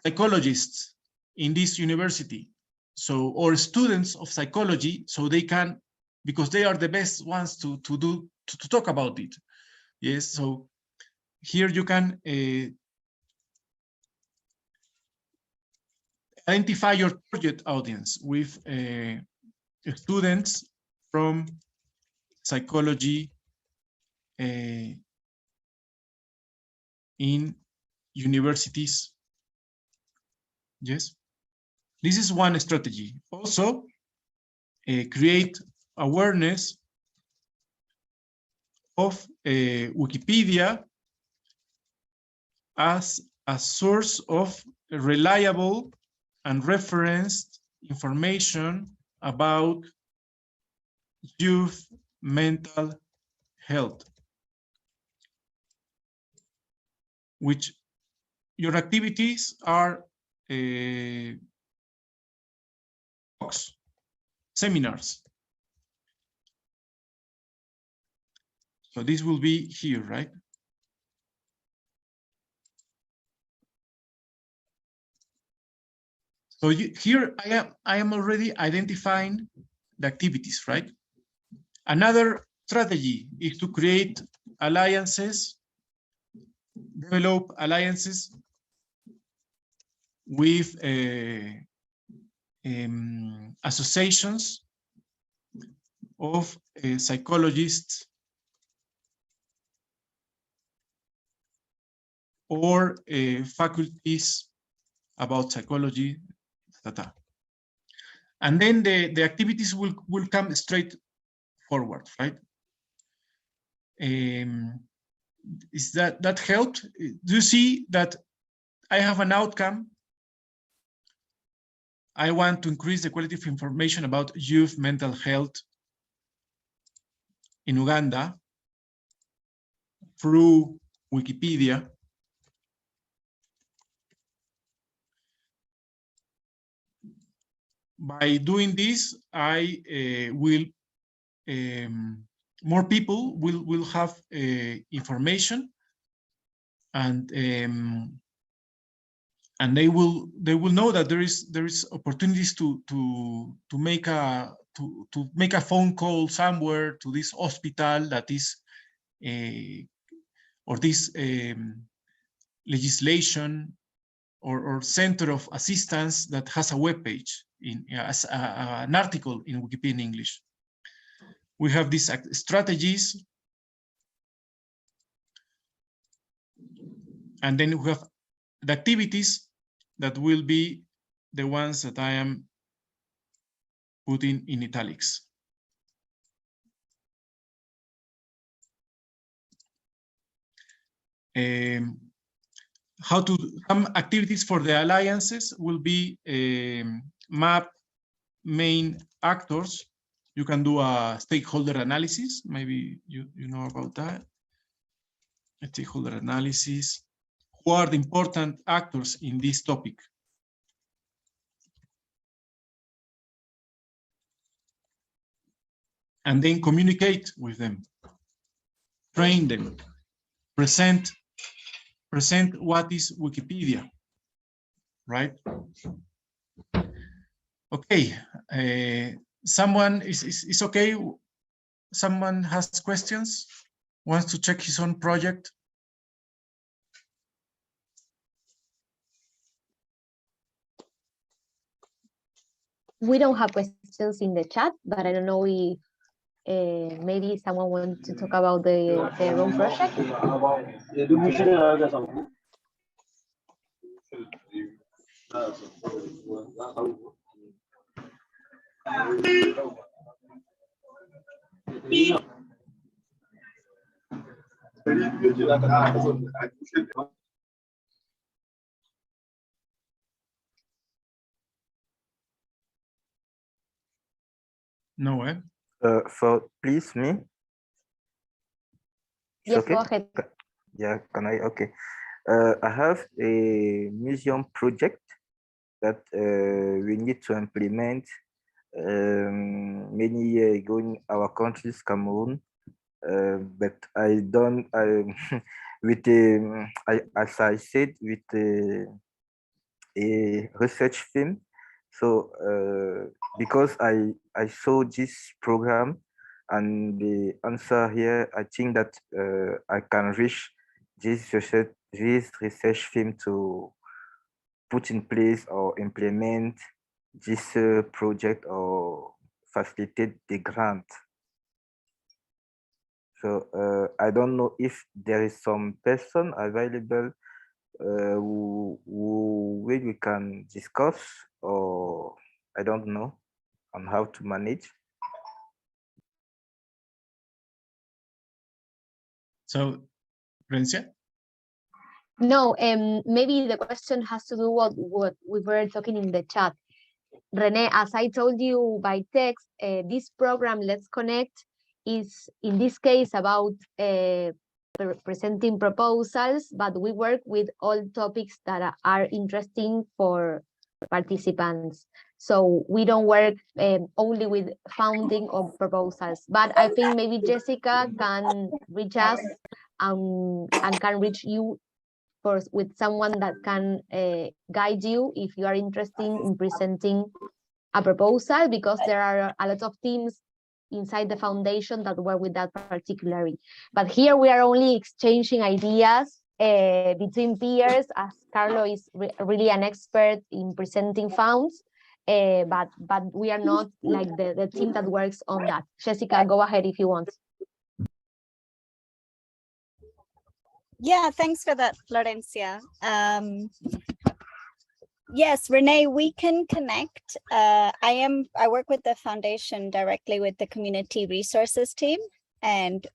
psychologists in this university, so, or students of psychology, so they can, because they are the best ones to talk about it. Yes, so here you can identify your target audience with students from psychology in universities. Yes, this is one strategy. Also, create awareness of Wikipedia as a source of reliable and referenced information about youth mental health, which your activities are talks, seminars. So this will be here, right? So here I am already identifying the activities, right? Another strategy is to create alliances, develop alliances with associations of psychologists or faculties about psychology, etc. And then the activities will come straight forward, right? Is that helped? Do you see that I have an outcome? I want to increase the quality of information about youth mental health in Uganda through Wikipedia. By doing this, I will more people will have information, and they will know that there is opportunities to make a phone call somewhere to this hospital that is or this legislation or center of assistance that has a web page as an article in Wikipedia in English. We have these strategies, and then we have the activities that will be the ones that I am putting in italics. Some activities for the alliances will be map main actors. You can do a stakeholder analysis. Maybe you know about that. A stakeholder analysis. Who are the important actors in this topic? And then communicate with them, train them, present what is Wikipedia, right? Okay, someone is okay? Someone has questions, wants to check his own project? We don't have questions in the chat, but I don't know if maybe someone wants to talk about their own project. No, eh? For please me. It's Yes, okay? go ahead. Yeah, can I? Okay. I have a museum project that we need to implement many years ago in our country's Cameroon. But I don't, with as I said, with a research film. So because I saw this program and the answer here, I think that I can reach this research film to put in place or implement this project or facilitate the grant. So I don't know if there is some person available where we can discuss, or I don't know, on how to manage. So, Francia? No, maybe the question has to do with what we were talking in the chat. Rene, as I told you by text, this program, Let's Connect, is in this case about presenting proposals, but we work with all topics that are interesting for participants. So we don't work only with founding of proposals, but I think maybe Jessica can reach us and can reach you with someone that can guide you if you are interested in presenting a proposal, because there are a lot of teams inside the foundation that work with that particularly. But here we are only exchanging ideas between peers, as Carlo is really an expert in presenting funds, but we are not like the team that works on that. Jessica, go ahead if you want. Yeah, thanks for that, Florencia. Yes, Renee, we can connect. I work with the foundation directly with the community resources team, and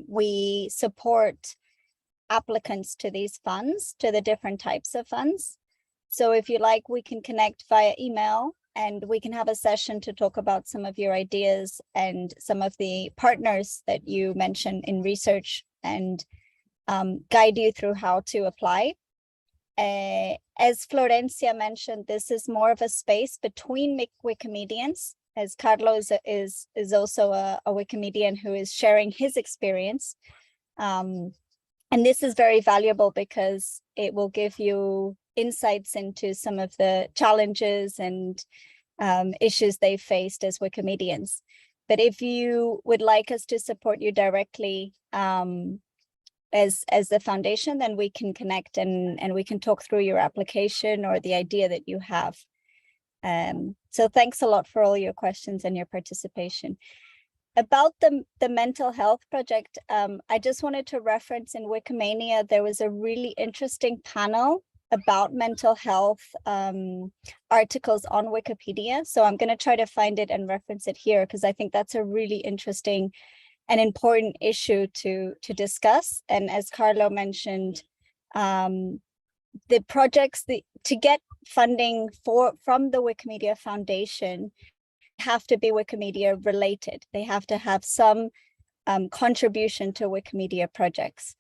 we support applicants to these funds, to the different types of funds. So if you like, we can connect via email and we can have a session to talk about some of your ideas and some of the partners that you mentioned in research, and guide you through how to apply. As Florencia mentioned, this is more of a space between Wikimedians, as Carlo is also a Wikimedian who is sharing his experience. And this is very valuable because it will give you insights into some of the challenges and issues they faced as Wikimedians. But if you would like us to support you directly as the foundation, then we can connect and we can talk through your application or the idea that you have. So thanks a lot for all your questions and your participation. About the mental health project, I just wanted to reference in Wikimania, there was a really interesting panel about mental health articles on Wikipedia. So I'm going to try to find it and reference it here, because I think that's a really interesting and important issue to discuss. And as Carlo mentioned, the projects to get funding from the Wikimedia Foundation have to be Wikimedia related. They have to have some contribution to Wikimedia projects.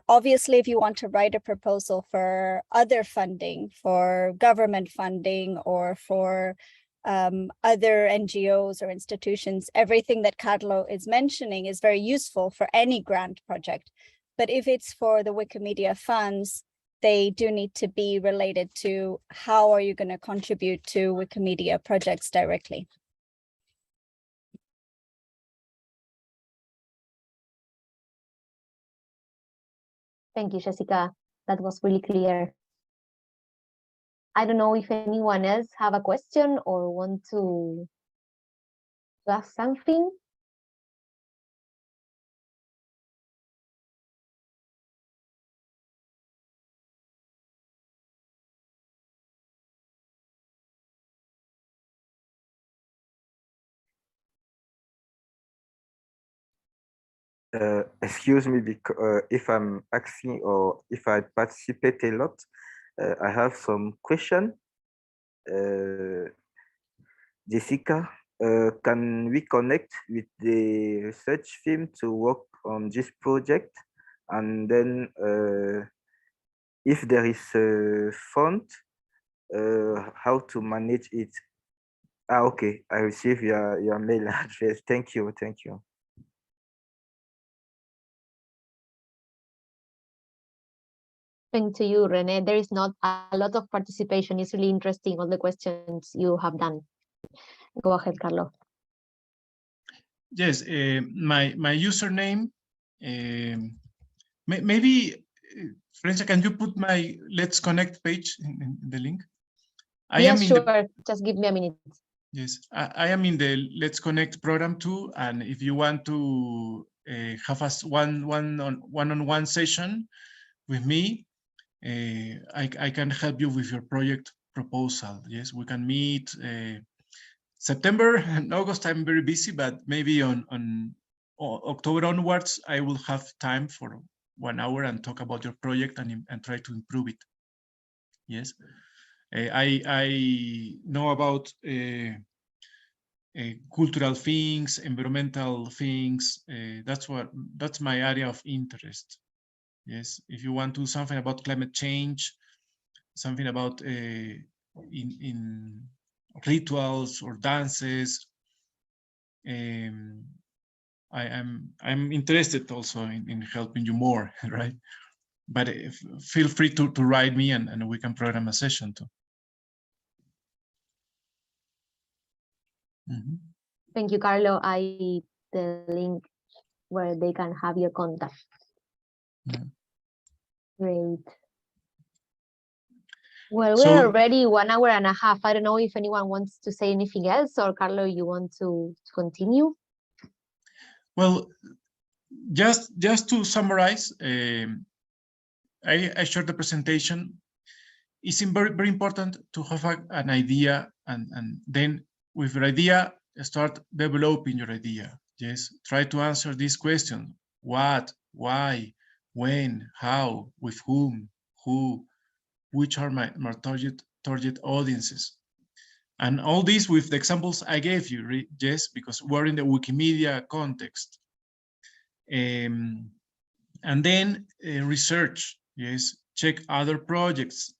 Obviously, if you want to write a proposal for other funding, for government funding or for other NGOs or institutions, everything that Carlo is mentioning is very useful for any grant project. But if it's for the Wikimedia funds, they do need to be related to how are you going to contribute to Wikimedia projects directly. Thank you, Jessica. That was really clear. I don't know if anyone else have a question or want to ask something. Excuse me, because if I'm asking or if I participate a lot, I have some question. Jessica, can we connect with the research team to work on this project? And then if there is a fund, how to manage it? Ah, okay, I receive your mail address. Thank you, thank you. Thank to you, Rene. There is not a lot of participation. It's really interesting, all the questions you have done. Go ahead, Carlo. Yes, my username, maybe, Francia, can you put my Let's Connect page in the link? Yes, sure. Just give me a minute. Yes, I am in the Let's Connect program too, and if you want to have us one-on-one session with me, I can help you with your project proposal. Yes, we can meet. September and August I'm very busy, but maybe on October onwards I will have time for 1 hour and talk about your project and try to improve it. Yes, I know about cultural things, environmental things. That's my area of interest. Yes, if you want to do something about climate change, something about in rituals or dances, I'm interested also in helping you more, right? But feel free to write me and we can program a session too. Mm-hmm. Thank you, Carlo. I the link where they can have your contact. Yeah. Great. Well, we're already 1 hour and a half. I don't know if anyone wants to say anything else, or Carlo, you want to continue? Well, just to summarize, I shared the presentation. It's very important to have an idea, and then with your idea, start developing your idea. Yes, try to answer this question: what, why, when, how, with whom, who, which are my target audiences. And all this with the examples I gave you, yes, because we're in the Wikimedia context. And then research, yes, check other projects,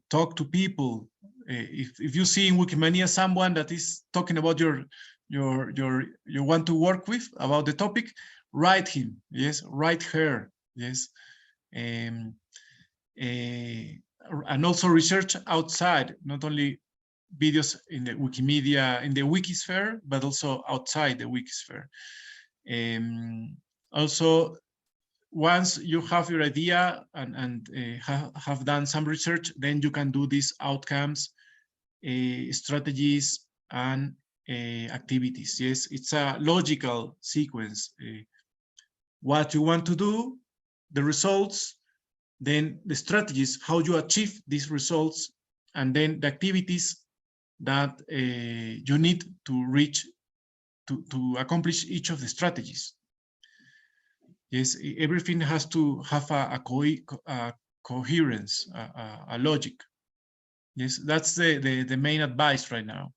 talk to people. If you see in Wikimedia someone that is talking about you want to work with about the topic, write him, yes, write her, yes. And also research outside, not only videos in the Wikimedia, in the Wikisphere, but also outside the Wikisphere. Also, once you have your idea and have done some research, then you can do these outcomes, strategies, and activities. Yes, it's a logical sequence. What you want to do, the results, then the strategies, how you achieve these results, and then the activities that you need to reach to accomplish each of the strategies. Yes, everything has to have a coherence, a logic. Yes, that's the main advice right now.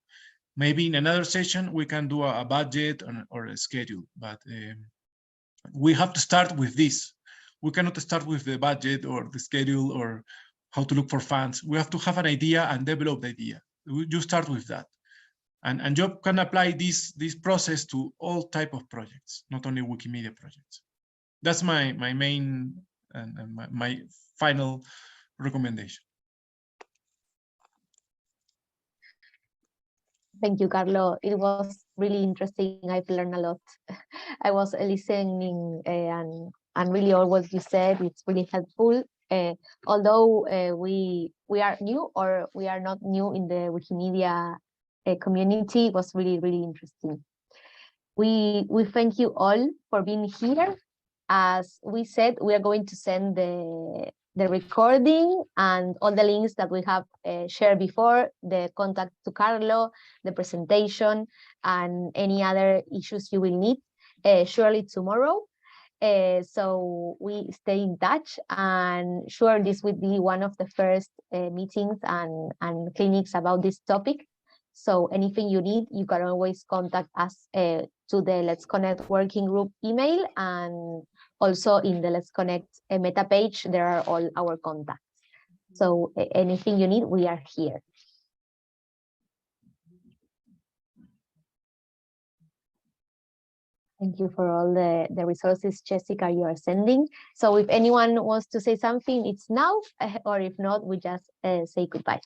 Maybe in another session we can do a budget or a schedule, but we have to start with this. We cannot start with the budget or the schedule or how to look for funds. We have to have an idea and develop the idea. You start with that. And you can apply this process to all type of projects, not only Wikimedia projects. That's my main and my final recommendation. Thank you, Carlo. It was really interesting. I've learned a lot. I was listening and really all what you said, it's really helpful. Although we are new or we are not new in the Wikimedia community, it was really, really interesting. We thank you all for being here. As we said, we are going to send the recording and all the links that we have shared before, the contact to Carlo, the presentation, and any other issues you will need, surely tomorrow. So we stay in touch, and sure, this would be one of the first meetings and clinics about this topic. So anything you need, you can always contact us to the Let's Connect working group email, and also in the Let's Connect meta page, there are all our contacts. So anything you need, we are here. Thank you for all the resources, Jessica, you are sending. So if anyone wants to say something, it's now, or if not, we just say goodbye.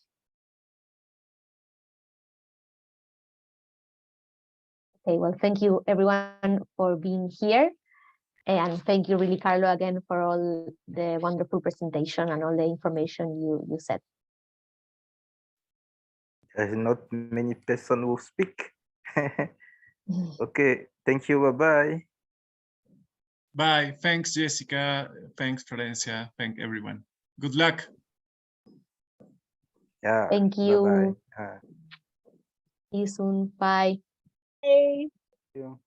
Okay, well, thank you everyone for being here. And thank you really, Carlo, again, for all the wonderful presentation and all the information you said. There's not many person who speak. Okay, thank you, bye-bye. Bye. Thanks, Jessica. Thanks, Florencia. Thank everyone. Good luck. Yeah. Thank you. Bye-bye. See you soon. Bye. Hey. Thank you.